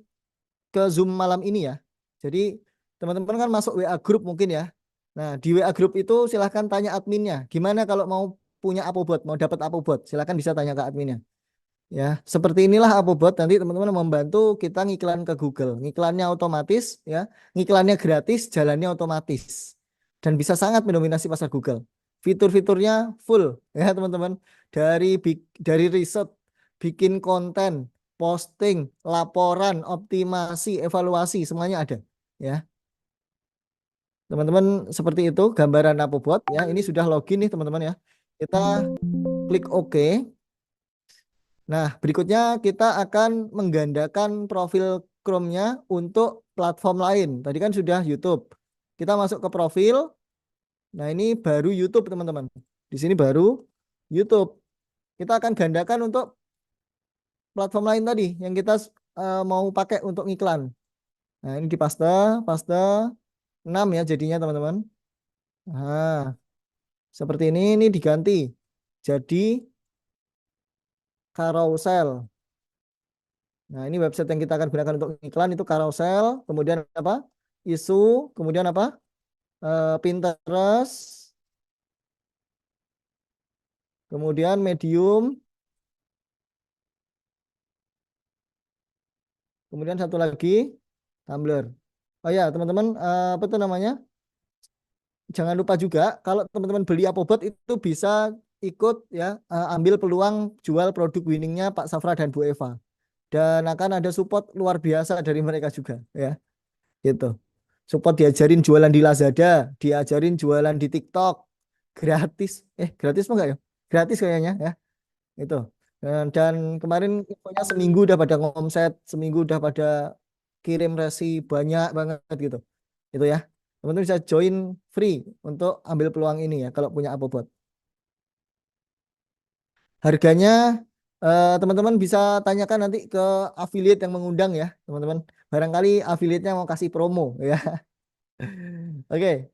ke Zoom malam ini ya. Jadi teman-teman kan masuk WA group mungkin ya. Nah, di WA group itu silahkan tanya adminnya. Gimana kalau mau punya Apobot, mau dapat Apobot, silahkan bisa tanya ke adminnya. Ya, seperti inilah Apobot. Nanti teman-teman membantu kita ngiklan ke Google. Ngiklannya otomatis ya, ngiklannya gratis, jalannya otomatis. Dan bisa sangat mendominasi pasar Google. Fitur-fiturnya full ya, teman-teman. Dari riset, bikin konten, posting, laporan, optimasi, evaluasi, semuanya ada ya. Teman-teman seperti itu gambaran Apobot ya. Ini sudah login nih teman-teman ya. Kita klik OK. Nah, berikutnya kita akan menggandakan profil Chrome-nya untuk platform lain. Tadi kan sudah YouTube. Kita masuk ke profil. Nah, ini baru YouTube, teman-teman. Di sini baru YouTube. Kita akan gandakan untuk platform lain tadi yang kita mau pakai untuk iklan. Nah, ini di paste, paste 6 ya jadinya, teman-teman. Nah, seperti ini diganti. Jadi carousel. Nah, ini website yang kita akan gunakan untuk iklan itu carousel, kemudian apa? Isu, kemudian apa? Pinterest, kemudian Medium, kemudian satu lagi Tumblr. Oh ya, teman-teman, apa itu namanya? Jangan lupa juga kalau teman-teman beli Apobot itu bisa ikut ya ambil peluang jual produk winningnya Pak Safra dan Bu Eva. Dan akan ada support luar biasa dari mereka juga ya. Gitu. Support diajarin jualan di Lazada, diajarin jualan di TikTok, gratis. Gratis apa enggak ya? Gratis kayaknya ya. Itu. Dan kemarin infonya seminggu udah pada ngomset, seminggu udah pada kirim resi banyak banget gitu. Itu ya. Teman-teman bisa join free untuk ambil peluang ini ya kalau punya Apobot. Harganya teman-teman bisa tanyakan nanti ke affiliate yang mengundang ya, teman-teman. Barangkali affiliate-nya mau kasih promo ya. Oke,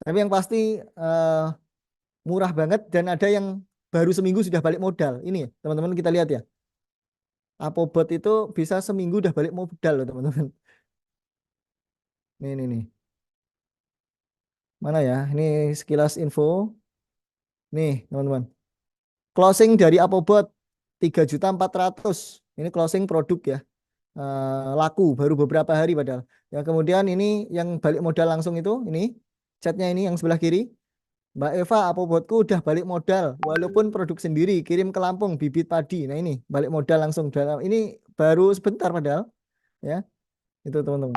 tapi yang pasti eh, murah banget dan ada yang baru seminggu sudah balik modal. Ini ya, teman-teman kita lihat ya. Apobot itu bisa seminggu udah balik modal loh teman-teman. Nih. Mana ya? Ini sekilas info. Nih teman-teman. Closing dari Apobot 3.400.000. Ini closing produk ya. Laku baru beberapa hari padahal. Ya kemudian ini yang balik modal langsung itu ini chatnya ini yang sebelah kiri. Mbak Eva, Apobotku udah balik modal walaupun produk sendiri kirim ke Lampung bibit padi. Nah ini balik modal langsung dalam ini baru sebentar padahal ya. Itu teman-teman.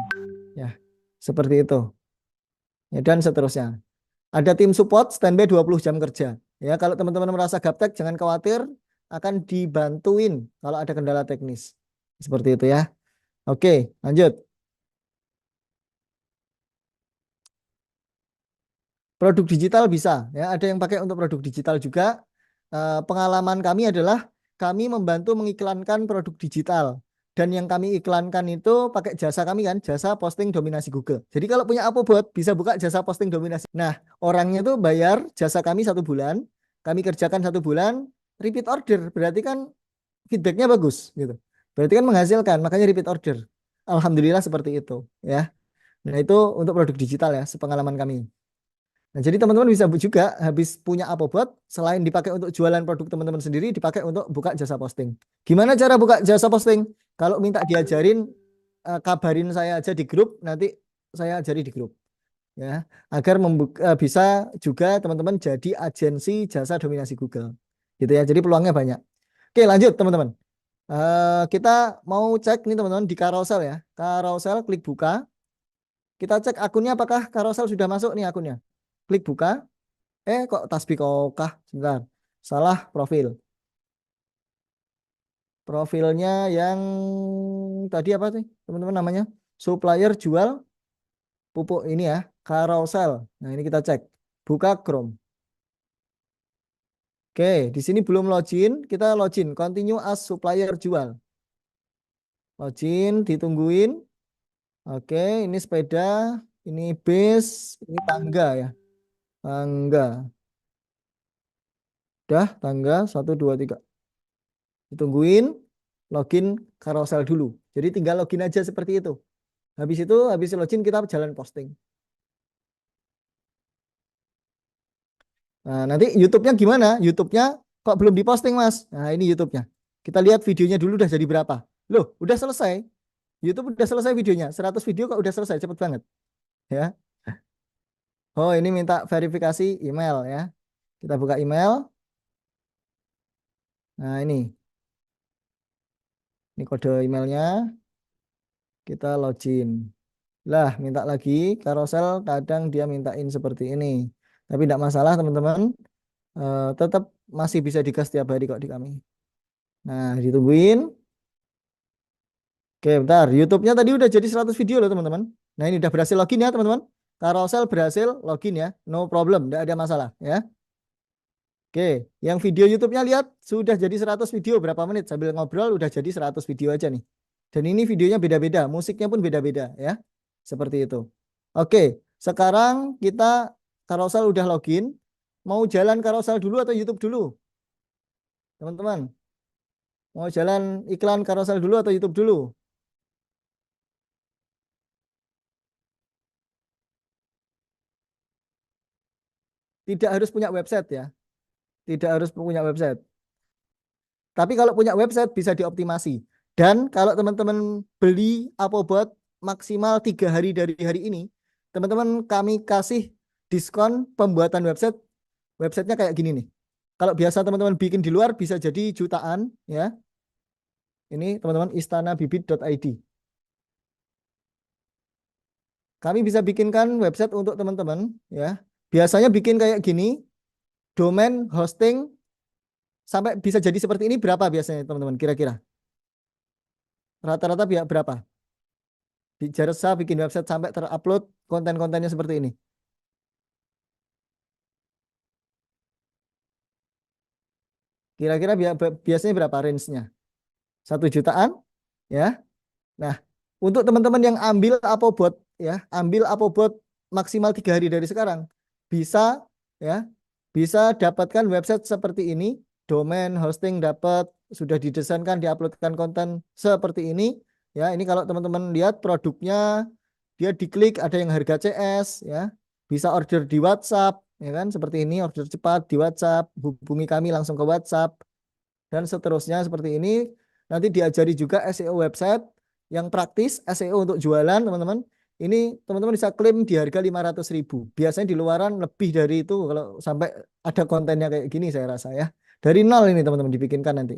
Ya. Seperti itu. Ya, dan seterusnya. Ada tim support standby 20 jam kerja. Ya, kalau teman-teman merasa gaptek jangan khawatir akan dibantuin kalau ada kendala teknis. Seperti itu ya. Oke, lanjut. Produk digital bisa, ya. Ada yang pakai untuk produk digital juga. Pengalaman kami adalah kami membantu mengiklankan produk digital. Dan yang kami iklankan itu pakai jasa kami kan, jasa posting dominasi Google. Jadi kalau punya Apobot bisa buka jasa posting dominasi. Nah, orangnya tuh bayar jasa kami 1 bulan, kami kerjakan 1 bulan, repeat order. Berarti kan feedbacknya bagus gitu. Berarti kan menghasilkan, makanya repeat order. Alhamdulillah seperti itu, ya. Nah, itu untuk produk digital ya, sepengalaman kami. Nah, jadi teman-teman bisa juga habis punya Apobot, selain dipakai untuk jualan produk teman-teman sendiri, dipakai untuk buka jasa posting. Gimana cara buka jasa posting? Kalau minta diajarin, kabarin saya aja di grup, nanti saya ajari di grup. Ya, agar bisa juga teman-teman jadi agensi jasa dominasi Google. Gitu ya, jadi peluangnya banyak. Oke, lanjut teman-teman. Kita mau cek nih teman-teman di carousel ya. Carousel, klik buka. Kita cek akunnya apakah carousel sudah masuk nih akunnya. Klik buka. Kok tasbih kokah? Sebentar. Salah profil. Profilnya yang tadi apa sih teman-teman namanya? Supplier jual pupuk ini ya. Carousel. Nah ini kita cek. Buka Chrome. Oke, di sini belum login. Kita login. Continue as supplier jual. Login, ditungguin. Oke, ini sepeda. Ini base. Ini tangga ya. Tangga. Udah, tangga 1, 2, 3. Ditungguin, login carousel dulu. Jadi tinggal login aja seperti itu. Habis itu, habis login kita jalan posting. Nah, nanti YouTube-nya gimana? YouTube-nya kok belum diposting, Mas? Nah, ini YouTube-nya. Kita lihat videonya dulu udah jadi berapa. Loh, udah selesai. YouTube udah selesai videonya. 100 video kok udah selesai, cepet banget. Ya. Oh, ini minta verifikasi email ya. Kita buka email. Nah, ini kode emailnya. Kita login. Lah, minta lagi. Carousel kadang dia mintain seperti ini. Tapi tidak masalah, teman-teman. Tetap masih bisa digas tiap hari kok di kami. Nah, ditungguin. Oke, bentar. YouTube-nya tadi udah jadi 100 video loh, teman-teman. Nah, ini udah berhasil login ya, teman-teman. Carousel berhasil login ya. No problem, tidak ada masalah ya. Oke, yang video YouTube-nya lihat sudah jadi 100 video berapa menit sambil ngobrol udah jadi 100 video aja nih. Dan ini videonya beda-beda, musiknya pun beda-beda ya. Seperti itu. Oke, sekarang kita carousel udah login. Mau jalan carousel dulu atau YouTube dulu? Teman-teman, mau jalan iklan carousel dulu atau YouTube dulu? Tidak harus punya website ya. Tidak harus punya website. Tapi kalau punya website bisa dioptimasi. Dan kalau teman-teman beli Apobot maksimal 3 hari dari hari ini, teman-teman kami kasih diskon pembuatan website. Websitenya kayak gini nih. Kalau biasa teman-teman bikin di luar bisa jadi jutaan ya. Ini teman-teman istanabibit.id. Kami bisa bikinkan website untuk teman-teman ya. Biasanya bikin kayak gini, domain, hosting, sampai bisa jadi seperti ini berapa biasanya teman-teman kira-kira? Rata-rata berapa? Jarsa bikin website sampai terupload konten-kontennya seperti ini. Kira-kira biasanya berapa range-nya? 1 jutaan ya. Nah, untuk teman-teman yang ambil Apobot ya, ambil Apobot maksimal 3 hari dari sekarang, bisa ya, bisa dapatkan website seperti ini, domain, hosting dapat, sudah didesainkan, diuploadkan konten seperti ini ya. Ini kalau teman-teman lihat produknya, dia diklik ada yang harga CS ya, bisa order di WhatsApp ya kan, seperti ini order cepat di WhatsApp, hubungi kami langsung ke WhatsApp dan seterusnya seperti ini. Nanti diajari juga SEO website yang praktis, SEO untuk jualan teman-teman. Ini teman-teman bisa klaim di harga 500.000. Biasanya di luaran lebih dari itu kalau sampai ada kontennya kayak gini saya rasa ya. Dari nol ini teman-teman dibikinkan nanti.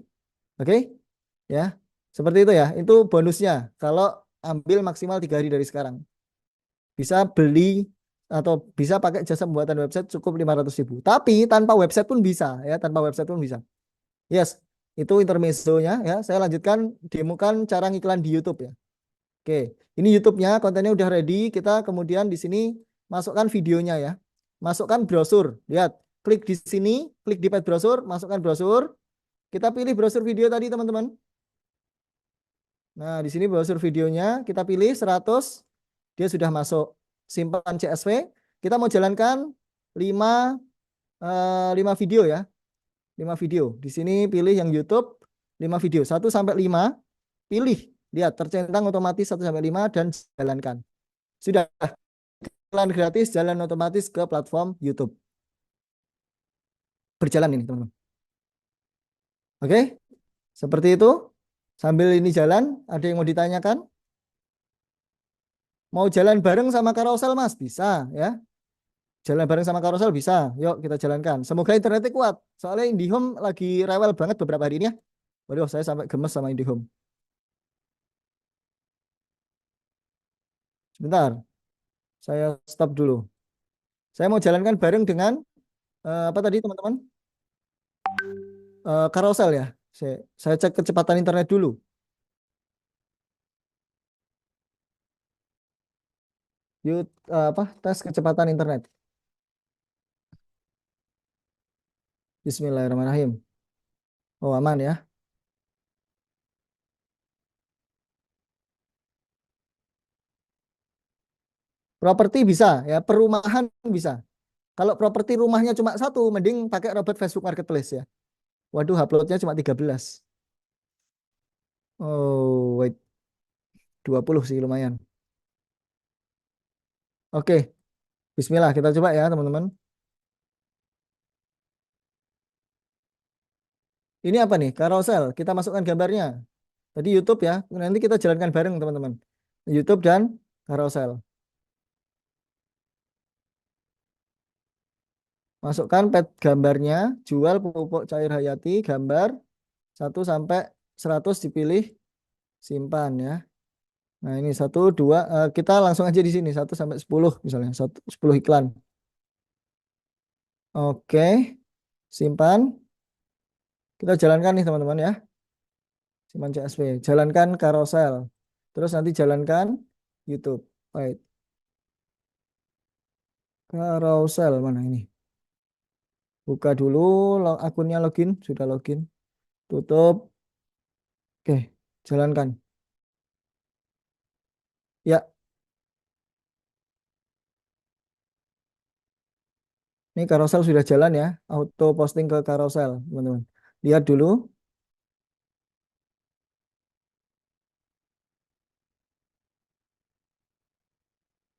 Oke? Ya. Seperti itu ya. Itu bonusnya kalau ambil maksimal 3 hari dari sekarang. Bisa beli atau bisa pakai jasa pembuatan website cukup 500.000. Tapi tanpa website pun bisa ya, tanpa website pun bisa. Yes, itu intermezzonya ya. Saya lanjutkan demokan cara ngiklan di YouTube ya. Oke, ini YouTube-nya kontennya udah ready. Kita kemudian di sini masukkan videonya ya. masukkan brosur. Lihat, klik di sini, klik di pet brosur, masukkan brosur. Kita pilih brosur video tadi, teman-teman. Nah, di sini brosur videonya kita pilih 100. Dia sudah masuk. Simpan CSV. Kita mau jalankan 5 5 video ya. 5 video. Di sini pilih yang YouTube 5 video. 1 sampai 5. Pilih. Lihat, tercentang otomatis 1 sampai 5 dan jalankan. Sudah. Jalan gratis, jalan otomatis ke platform YouTube. Berjalan ini, teman-teman. Oke? Seperti itu. Sambil ini jalan, ada yang mau ditanyakan? Mau jalan bareng sama Carousel, Mas? Bisa, ya. Jalan bareng sama Carousel bisa. Yuk kita jalankan. Semoga internetnya kuat. Soalnya IndiHome lagi rewel banget beberapa hari ini ya. Waduh, saya sampai gemes sama IndiHome. Sebentar, saya stop dulu. Saya mau jalankan bareng dengan apa tadi teman-teman? Carousel ya. Saya cek kecepatan internet dulu. Yuk, apa? Tes kecepatan internet. Bismillahirrahmanirrahim. Oh, aman ya. Properti bisa ya, perumahan bisa. Kalau properti rumahnya cuma satu, mending pakai Robot Facebook Marketplace ya. Waduh, uploadnya cuma 13. Oh, wait. 20 sih lumayan. Oke, bismillah kita coba ya teman-teman. Ini apa nih? Carousel. Kita masukkan gambarnya. Tadi YouTube ya. Nanti kita jalankan bareng teman-teman. YouTube dan carousel. Masukkan pet gambarnya, jual pupuk cair hayati, gambar 1 sampai 100 dipilih, simpan ya. Nah, ini 1, 2, kita langsung aja di sini 1 sampai 10 misalnya, 10 iklan. Oke, simpan. Kita jalankan nih teman-teman ya. Simpan CSV. Jalankan carousel. Terus nanti jalankan YouTube. Wait. Carousel mana ini? Buka dulu akunnya login. Sudah login. Tutup. Oke. Jalankan. Ya. Ini carousel sudah jalan ya. Auto posting ke carousel teman-teman. Lihat dulu.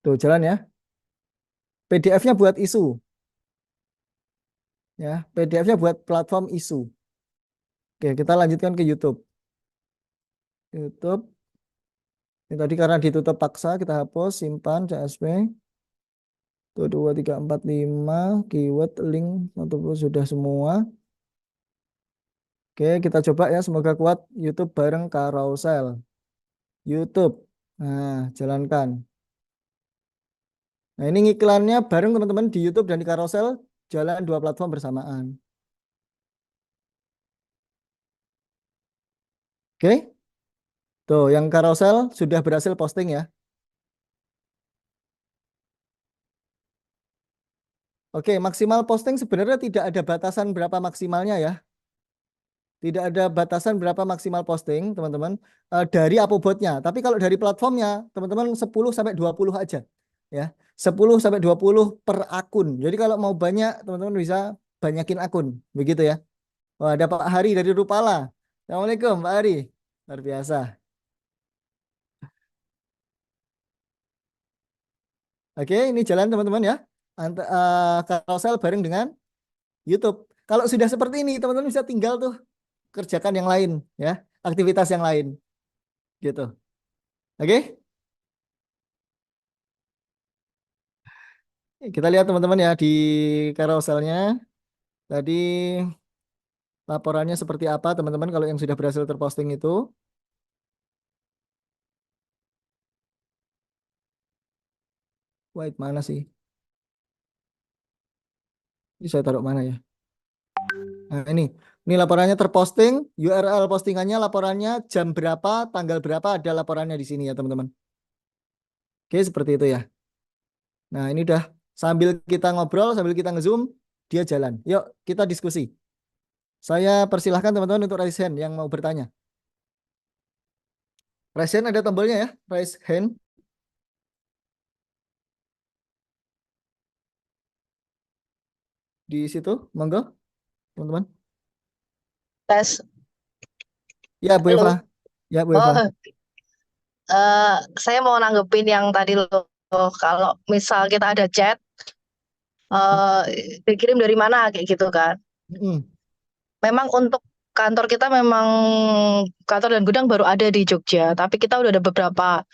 Tuh jalan ya. PDF-nya buat isu. Ya. PDF-nya buat platform isu. Oke. Kita lanjutkan ke YouTube. YouTube. Ini tadi karena ditutup paksa, kita hapus, simpan CSV. Tuh, 2, 3, 4, 5, keyword, link, ataupun sudah semua. Oke, kita coba ya, semoga kuat YouTube bareng carousel. YouTube. Nah, jalankan. Nah, ini iklannya bareng teman-teman di YouTube dan di carousel, jalan 2 platform bersamaan. Oke. Tuh, yang carousel sudah berhasil posting ya. Oke, maksimal posting sebenarnya tidak ada batasan berapa maksimalnya ya. Tidak ada batasan berapa maksimal posting, teman-teman, dari Apobotnya. Tapi kalau dari platformnya, teman-teman 10 sampai 20 aja. Ya, 10 sampai 20 per akun. Jadi kalau mau banyak, teman-teman bisa banyakin akun. Begitu ya. Wah, ada Pak Hari dari Rupala. Assalamualaikum, Pak Hari. Luar biasa. Oke, ini jalan teman-teman ya. Carousel bareng dengan YouTube. Kalau sudah seperti ini, teman-teman bisa tinggal tuh kerjakan yang lain ya, aktivitas yang lain gitu. Oke, kita lihat teman-teman ya di carouselnya tadi laporannya seperti apa teman-teman kalau yang sudah berhasil terposting itu. Wait, mana sih? Ini saya taruh mana ya? Nah, ini laporannya terposting, URL postingannya, laporannya jam berapa, tanggal berapa ada laporannya di sini ya teman-teman. Oke, seperti itu ya. Nah, ini udah Sambil kita ngobrol, sambil kita nge-zoom, dia jalan. Yuk, kita diskusi. Saya persilahkan teman-teman untuk raise hand yang mau bertanya. Raise hand ada tombolnya ya, raise hand. Di situ, monggo, teman-teman. Tes. Ya, Bu Eva. Halo. Ya, Bu Eva. Oh, saya mau nanggepin yang tadi loh. Kalau misal kita ada chat, eh dikirim dari mana kayak gitu kan. Mm-mm. Memang untuk kantor kita memang kantor dan gudang baru ada di Jogja, tapi kita udah ada beberapa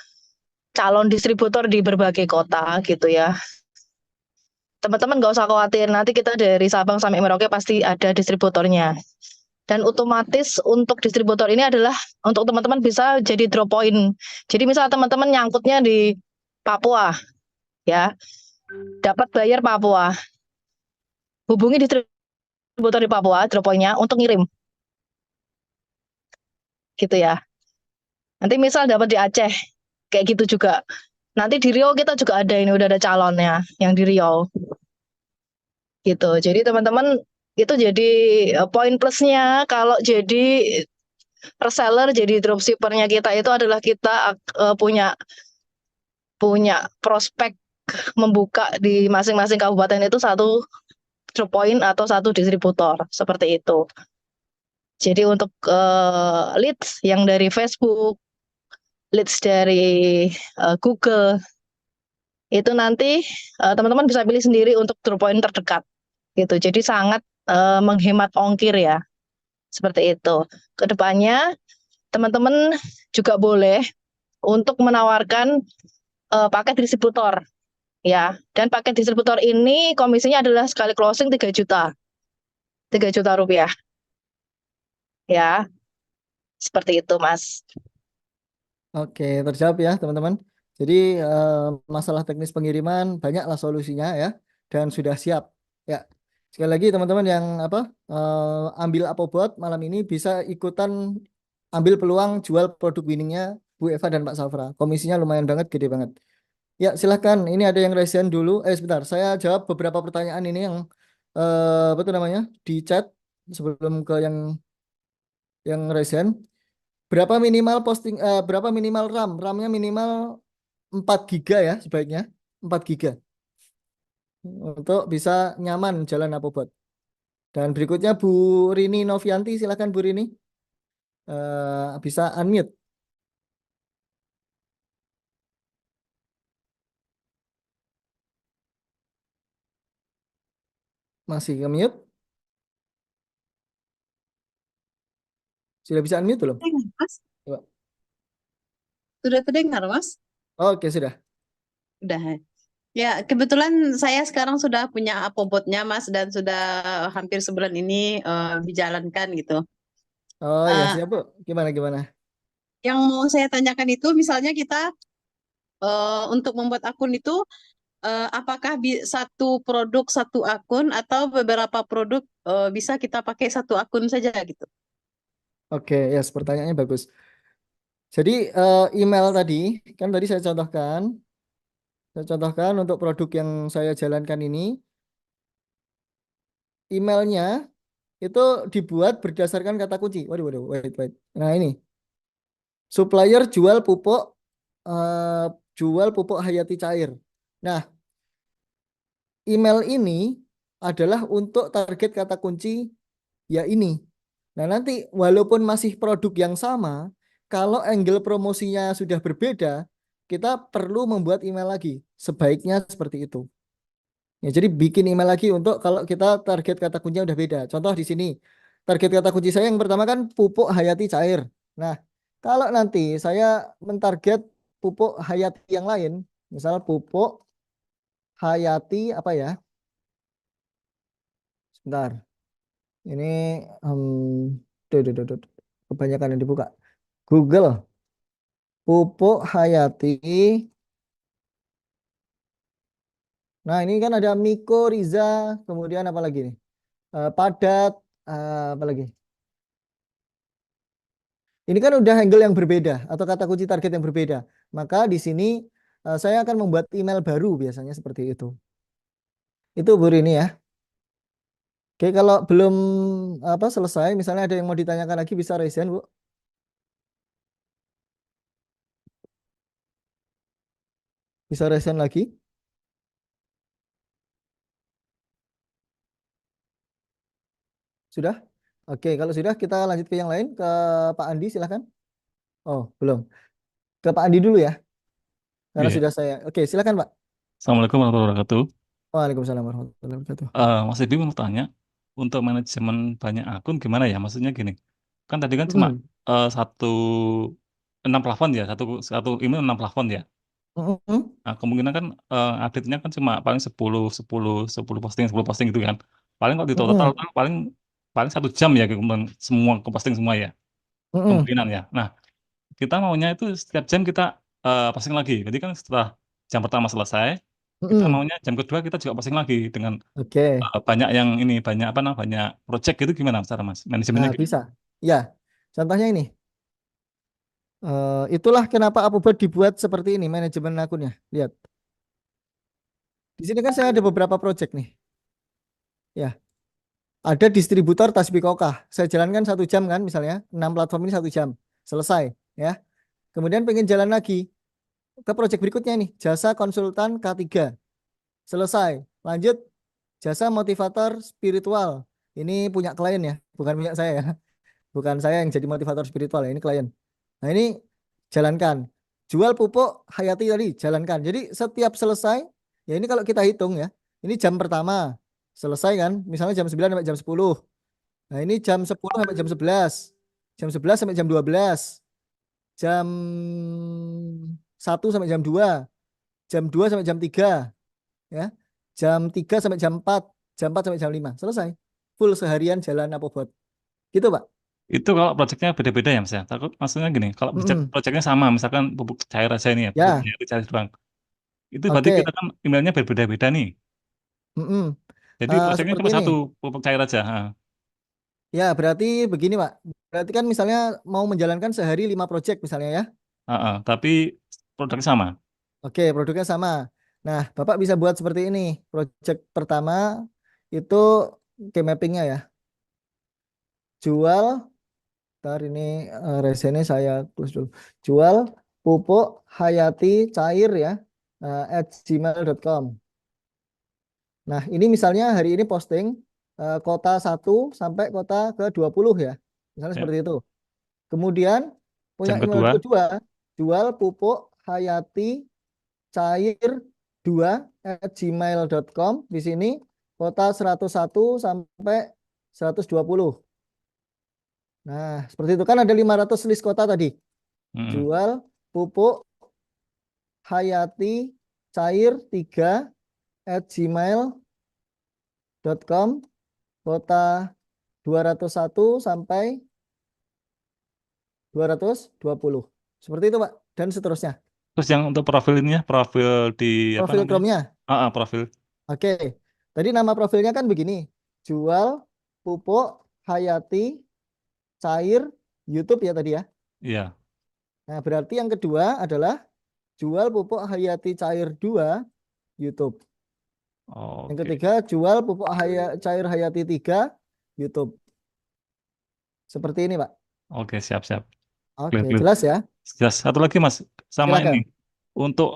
calon distributor di berbagai kota gitu ya. Teman-teman nggak usah khawatir, nanti kita dari Sabang sampai Merauke pasti ada distributornya. Dan otomatis untuk distributor ini adalah untuk teman-teman bisa jadi drop point. Jadi misal teman-teman nyangkutnya di Papua, ya, dapat bayar Papua. Hubungi distributor di Papua, drop point-nya untuk ngirim, gitu ya. Nanti misal dapat di Aceh, kayak gitu juga. Nanti di Riau kita juga ada ini, udah ada calonnya yang di Riau, gitu. Jadi teman-teman itu jadi poin plusnya kalau jadi reseller, jadi dropshippernya kita itu adalah kita punya punya prospek membuka di masing-masing kabupaten itu satu drop point atau satu distributor seperti itu. Jadi untuk leads yang dari Facebook, leads dari Google, itu nanti teman-teman bisa pilih sendiri untuk drop point terdekat. Gitu. Jadi sangat menghemat ongkir ya. Seperti itu. Kedepannya teman-teman juga boleh untuk menawarkan paket distributor ya. Dan paket distributor ini komisinya adalah sekali closing 3 juta. 3 juta rupiah ya. Seperti itu, Mas. Oke, terjawab ya teman-teman. Jadi masalah teknis pengiriman banyaklah solusinya ya dan sudah siap. Ya, sekali lagi teman-teman yang apa ambil Apobot malam ini bisa ikutan ambil peluang jual produk winningnya Bu Eva dan Pak Safra. Komisinya lumayan banget, gede banget. Ya, silahkan. Ini ada yang raise hand dulu. Sebentar, saya jawab beberapa pertanyaan ini yang apa itu namanya di chat sebelum ke yang raise hand. Berapa minimal berapa minimal RAM? RAM-nya minimal 4 giga ya sebaiknya. 4 giga untuk bisa nyaman jalan Apobot. Dan berikutnya Bu Rini Novianti, silakan Bu Rini. Bisa unmute. Masih mute? Sudah bisa unmute belum? Terdengar, Mas? Coba. Sudah terdengar, Mas? Oke, sudah. Udah. Ya, kebetulan saya sekarang sudah punya Apobotnya, Mas, dan sudah hampir sebulan ini dijalankan gitu. Oh ya, Eh, siap Bu. Gimana gimana? yang mau saya tanyakan itu, misalnya kita untuk membuat akun itu, apakah satu produk satu akun atau beberapa produk bisa kita pakai satu akun saja gitu? Oke, ya, pertanyaannya bagus. Jadi email tadi kan tadi saya contohkan untuk produk yang saya jalankan ini, emailnya itu dibuat berdasarkan kata kunci. Waduh, waduh, wait. Nah ini, supplier eh, jual pupuk hayati cair. Nah, email ini adalah untuk target kata kunci ya ini. Nah, nanti walaupun masih produk yang sama, kalau angle promosinya sudah berbeda, kita perlu membuat email lagi. Sebaiknya seperti itu. Ya, jadi bikin email lagi untuk kalau kita target kata kuncinya udah beda. Contoh di sini, target kata kunci saya yang pertama kan pupuk hayati cair. Nah, kalau nanti saya mentarget pupuk hayati yang lain, misal pupuk hayati apa ya? Sebentar, ini kebanyakan yang dibuka. Google, pupuk hayati. Nah, ini kan ada Miko, Riza, kemudian apa lagi nih? Padat, apa lagi? Ini kan udah angle yang berbeda atau kata kunci target yang berbeda. Maka di sini saya akan membuat email baru biasanya seperti itu. Itu Bu Rini ya. Oke, kalau belum selesai, misalnya ada yang mau ditanyakan lagi bisa raise hand, Bu. Bisa raise hand lagi. Sudah? Oke, kalau sudah kita lanjut ke yang lain, ke Pak Andi silahkan. Oh, belum. Ke Pak Andi dulu ya, karena Iya. sudah saya. Oke, silakan Pak. Assalamualaikum warahmatullahi wabarakatuh. Waalaikumsalam warahmatullahi wabarakatuh. Mas Ibi mau tanya, untuk manajemen banyak akun gimana ya? Maksudnya gini, kan tadi kan cuma Mm-mm. satu 6 plafon ya, satu satu email 6 plafon ya. Mm-mm. Nah, kemungkinan kan update-nya kan cuma paling 10 posting gitu kan. Paling kalau di total Mm-mm. paling paling 1 jam ya kemudian semua ke posting semua ya, Mm-mm. kemungkinan ya. Nah, kita maunya itu setiap jam kita posting lagi. Jadi kan setelah jam pertama selesai, kita Mm-mm. maunya jam kedua kita juga posting lagi dengan Oke. banyak yang ini banyak apa namanya banyak project itu gimana cara Mas manajemennya Nah, gitu. bisa. Ya, contohnya ini. Itulah kenapa Upwork dibuat seperti ini manajemen akunnya. Lihat, di sini kan saya ada beberapa project nih. Ya, ada distributor Tasbih Saya jalankan 1 jam kan, misalnya 6 platform ini 1 jam, selesai. Ya, kemudian pengen jalan lagi ke project berikutnya nih, jasa konsultan K3, selesai. Lanjut jasa motivator spiritual. Ini punya klien ya, bukan punya saya ya. Bukan saya yang jadi motivator spiritual ya, ini klien. Nah ini jalankan. Jual pupuk Hayati tadi, jalankan. Jadi setiap selesai, ya ini kalau kita hitung ya, ini jam pertama, selesai kan, misalnya jam 9 sampai jam 10. Nah ini jam 10 sampai jam 11 sampai jam 12, jam 1 sampai jam 2 sampai jam 3, ya. Jam 3 sampai jam 4, jam 4 sampai jam 5, selesai. Full seharian jalan apa buat. Gitu, Pak. Itu kalau projectnya beda-beda ya Mas ya. Takut maksudnya gini, kalau Mm-mm. projectnya sama, misalkan pupuk cair aja ini ya, pupuk Ya, cair doang. Itu berarti oke. kita kan emailnya berbeda-beda nih. Mm-mm. Jadi projectnya Seperti cuma ini. satu, pupuk cair aja. Ha. Ya, berarti begini, Pak. Berarti kan misalnya mau menjalankan sehari 5 project misalnya ya. Ha, ha. Tapi produknya sama. Oke, produknya sama. Nah, Bapak bisa buat seperti ini. Project pertama itu ke mappingnya ya. Jual, ntar ini resennya saya close dulu. Jual pupuk hayati cair ya, at gmail.com. Nah, ini misalnya hari ini posting kota 1 sampai kota ke 20 ya. Misalnya Ya. seperti itu. Kemudian punya Jam email kedua, kedua, jual pupuk hayati cair 2 @gmail.com. Di sini kota 101 sampai 120. Nah, seperti itu kan ada 500 list kota tadi. mm, Jual pupuk hayati cair 3 @gmail.com, kota 201 sampai 220. Seperti itu, Pak. Dan seterusnya. terus yang untuk profil ini ya, profil di apa Profil namanya? Chrome-nya. Profil. Oke. Tadi nama profilnya kan begini. Jual pupuk hayati cair YouTube ya tadi ya. Iya. Nah, berarti yang kedua adalah jual pupuk hayati cair 2 YouTube. Yang Oke. ketiga jual pupuk cair hayati 3 YouTube. Seperti ini, Pak. Oke, siap-siap. Oke, Clear. jelas ya? Jelas. Satu lagi Mas, sama ini. Silakan. Untuk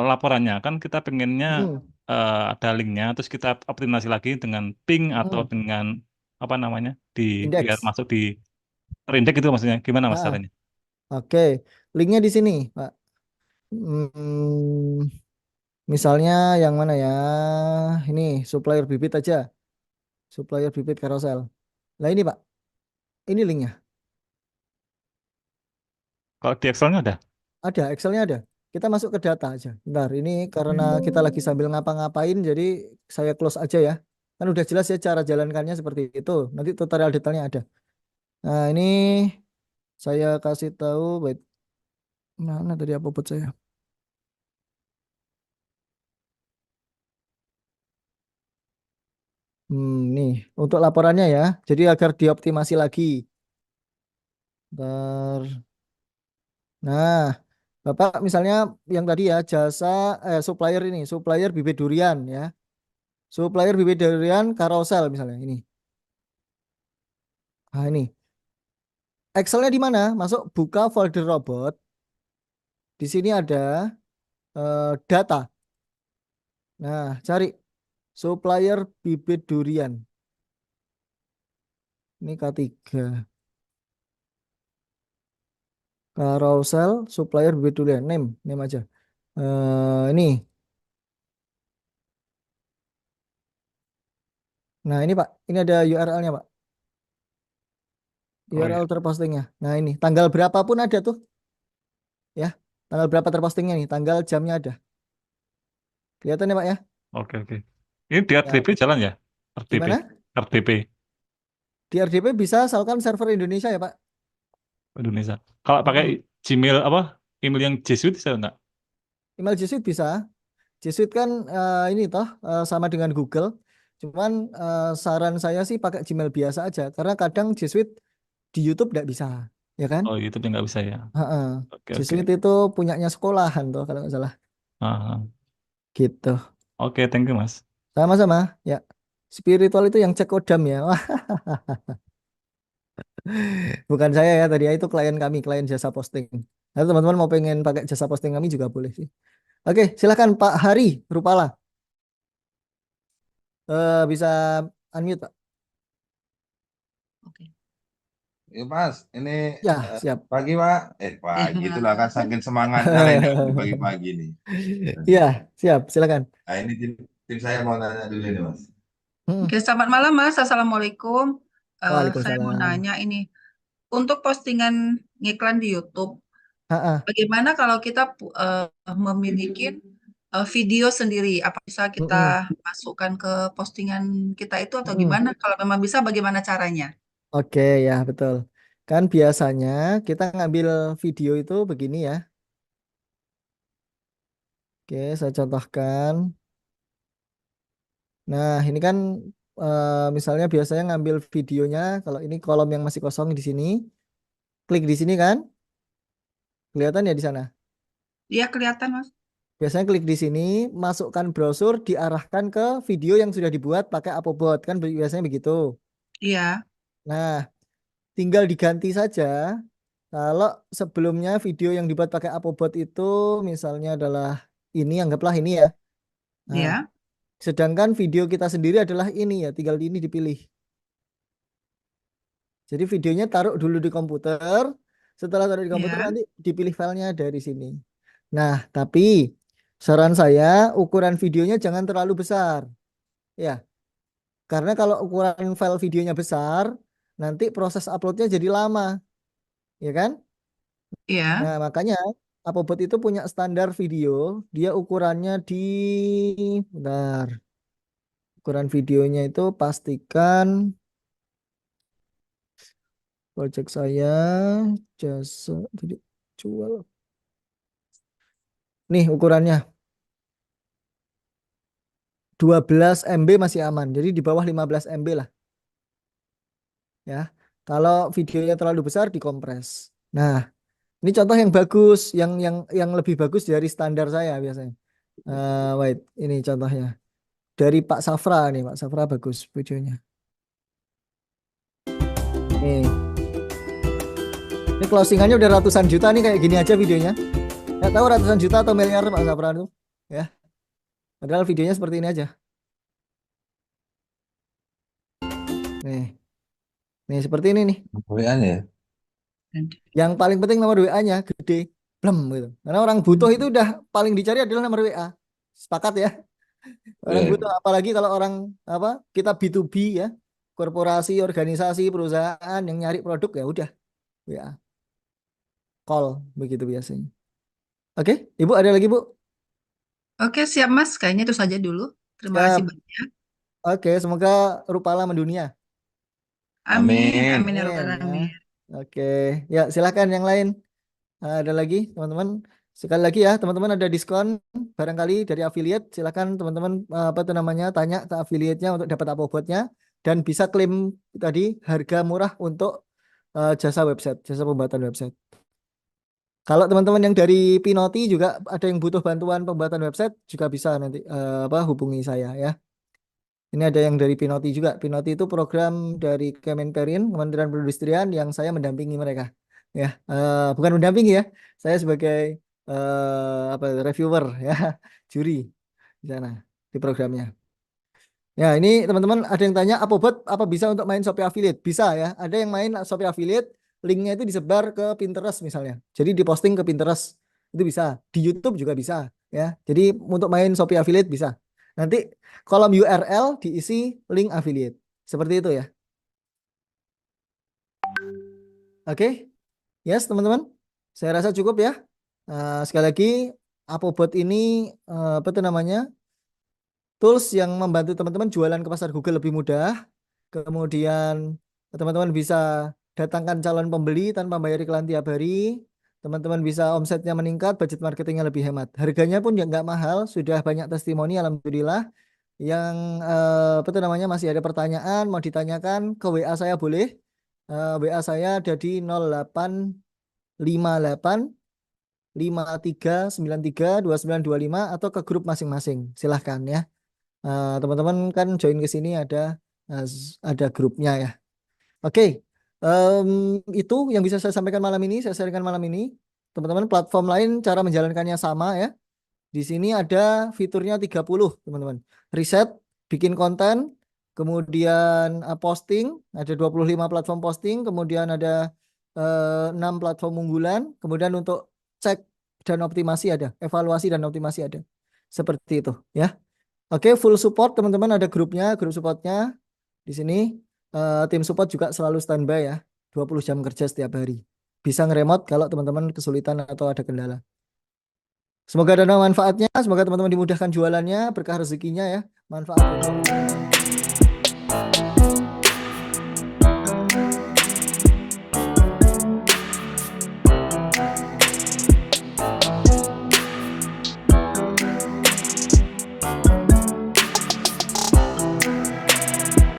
laporannya kan kita pengennya Mm-mm. ada linknya, terus kita optimasi lagi dengan ping atau Mm-mm. dengan apa namanya di biar Indeks. masuk di terindeks itu maksudnya gimana Mas Ah, caranya? oke. Linknya di sini, Pak. Hmm, misalnya yang mana ya? Ini supplier bibit aja. Supplier bibit carousel. Nah ini Pak, ini linknya. Kalau di Excelnya ada? Ada, Excelnya ada. Kita masuk ke data aja. Bentar, ini karena kita lagi sambil ngapa-ngapain, jadi saya close aja ya. Kan udah jelas ya cara jalankannya seperti itu. Nanti tutorial detailnya ada. Nah ini saya kasih tahu, wait, mana tadi apa buat saya? Nih, untuk laporannya ya. Jadi agar dioptimasi lagi. Bentar. Nah, Bapak misalnya yang tadi ya jasa supplier ini, supplier bibit durian ya. Supplier bibit durian carousel misalnya ini. Nah, ini. Excelnya di mana? Masuk buka folder robot. Di sini ada data. Nah, cari supplier bibit durian. Ini K3. Carousel supplier bibit durian. Name aja. Ini. Nah, ini Pak. Ini ada URL-nya, Pak. Oh iya. URL terpostingnya. Nah, ini tanggal berapapun ada tuh. Ya. Tanggal berapa terpostingnya nih? Tanggal jamnya ada. Kelihatan ya, Pak ya? Oke, oke. Ini di Ya. RDP jalan ya? RDP. Gimana? RDP Di RDP bisa asalkan server Indonesia ya, Pak. Indonesia. Kalau pakai Gmail apa? Email yang G Suite bisa nggak? Email G Suite bisa. G Suite kan ini toh sama dengan Google. Cuman saran saya sih pakai Gmail biasa aja. Karena kadang G Suite di YouTube nggak bisa. Ya kan? Oh, YouTube nggak bisa ya. Heeh. Oke, G oke. Suite itu punyanya sekolahan tuh kalau nggak salah. Ah, Gitu. oke, thank you, Mas. Sama-sama. Ya. Spiritual itu yang cek kodam ya. Wah, bukan saya ya tadi ya, itu klien kami, klien jasa posting. Nah, teman-teman mau pengen pakai jasa posting kami juga boleh sih. Oke, silakan Pak Hari Rupala. Bisa unmute Pak. Oke. Ya Mas, ini Ya, siap. pagi Pak. Pagi itulah kan saking semangatnya Rena di pagi-pagi nih. Iya, siap. Silakan. Nah ini tim saya mau nanya dulu nih Mas. Hmm. Oke, selamat malam Mas. Assalamualaikum. Saya mau Waalaikumsalam. nanya ini, untuk postingan ngiklan di YouTube, Ha-ha. bagaimana kalau kita memiliki video sendiri? Apa bisa kita Mm-mm. masukkan ke postingan kita itu atau Mm-mm. gimana? Kalau memang bisa, bagaimana caranya? Oke, ya betul. Kan biasanya kita ngambil video itu begini ya. Oke, saya contohkan. Nah, ini kan misalnya biasanya ngambil videonya, kalau ini kolom yang masih kosong di sini, klik di sini kan, kelihatan ya di sana. Iya, kelihatan Mas. Biasanya klik di sini, masukkan brosur, diarahkan ke video yang sudah dibuat pakai Apobot, kan biasanya begitu. Iya, Nah, tinggal diganti saja. Kalau sebelumnya video yang dibuat pakai Apobot itu misalnya adalah ini, anggaplah ini ya. Nah, iya, sedangkan video kita sendiri adalah ini ya, tinggal ini dipilih. Jadi videonya taruh dulu di komputer. Setelah taruh di komputer iya, nanti dipilih filenya dari sini. Nah, tapi saran saya ukuran videonya jangan terlalu besar. Ya, karena kalau ukuran file videonya besar, nanti proses uploadnya jadi lama. Ya kan? iya, Nah, makanya Apobot itu punya standar video. Dia ukurannya di... Bentar. Ukuran videonya itu pastikan project saya jasa jadi jual. Nih ukurannya 12 MB masih aman. Jadi di bawah 15 MB lah ya. Kalau videonya terlalu besar dikompres. Nah, ini contoh yang bagus, yang lebih bagus dari standar saya biasanya. Wait, ini contohnya dari Pak Safra nih, Pak Safra bagus videonya. Nih, ini closingannya udah ratusan juta nih kayak gini aja videonya. Nggak tahu ratusan juta atau miliar Pak Safra itu, ya. Padahal videonya seperti ini aja. Nih, nih seperti ini nih. WA-nya ya? Yang paling penting nomor WA-nya gede, blem gitu. Karena orang butuh itu udah paling dicari adalah nomor WA. Sepakat ya? Orang Iya. butuh apalagi kalau orang apa? Kita B2B ya. Korporasi, organisasi, perusahaan yang nyari produk ya udah WA. Call begitu biasanya. Oke, Ibu ada lagi, Bu? Oke, siap Mas. Kayaknya itu saja dulu. Terima kasih Siap. banyak. Oke, semoga Rupala mendunia. Amin, Amin. amin ya Amin Rabbal ya. alamin. Oke, ya silakan yang lain. Ada lagi teman-teman. Sekali lagi ya teman-teman ada diskon barangkali dari affiliate. Silakan teman-teman apa itu namanya tanya ke affiliate-nya untuk dapat Apobotnya dan bisa klaim tadi harga murah untuk jasa website, jasa pembuatan website. Kalau teman-teman yang dari Pinoti juga ada yang butuh bantuan pembuatan website juga bisa nanti apa hubungi saya ya. Ini ada yang dari Pinoti juga. Pinoti itu program dari Kemenperin, Kementerian Perindustrian yang saya mendampingi mereka. Ya, bukan mendampingi ya. Saya sebagai reviewer ya, juri di sana di programnya. Ya, ini teman-teman ada yang tanya apa bisa untuk main Shopee Affiliate? Bisa ya. Ada yang main Shopee Affiliate, linknya itu disebar ke Pinterest misalnya. Jadi diposting ke Pinterest itu bisa. Di YouTube juga bisa ya. Jadi untuk main Shopee Affiliate bisa. Nanti kolom URL diisi link affiliate. Seperti itu ya. Oke. Yes, teman-teman. Saya rasa cukup ya. Sekali lagi, Apobot ini apa itu namanya? Tools yang membantu teman-teman jualan ke pasar Google lebih mudah. Kemudian teman-teman bisa datangkan calon pembeli tanpa bayar iklan tiap hari. Teman-teman bisa omsetnya meningkat, budget marketingnya lebih hemat. Harganya pun nggak mahal, sudah banyak testimoni, alhamdulillah. Yang apa itu namanya masih ada pertanyaan mau ditanyakan ke WA saya boleh. WA saya ada di 0858 5393 2925 atau ke grup masing-masing. Silahkan ya. Teman-teman kan join ke sini ada grupnya ya. Oke, itu yang bisa saya sampaikan malam ini, saya sharingkan malam ini. Teman-teman platform lain cara menjalankannya sama ya. Di sini ada fiturnya 30 teman-teman. Riset, bikin konten, kemudian posting, ada 25 platform posting, kemudian ada 6 platform unggulan, kemudian untuk cek dan optimasi ada, evaluasi dan optimasi ada. Seperti itu ya. Oke, full support teman-teman, ada grupnya, grup supportnya di sini. Tim support juga selalu standby ya, 20 jam kerja setiap hari. Bisa nge-remote kalau teman-teman kesulitan atau ada kendala. Semoga ada manfaatnya, semoga teman-teman dimudahkan jualannya, berkah rezekinya ya. Manfaat.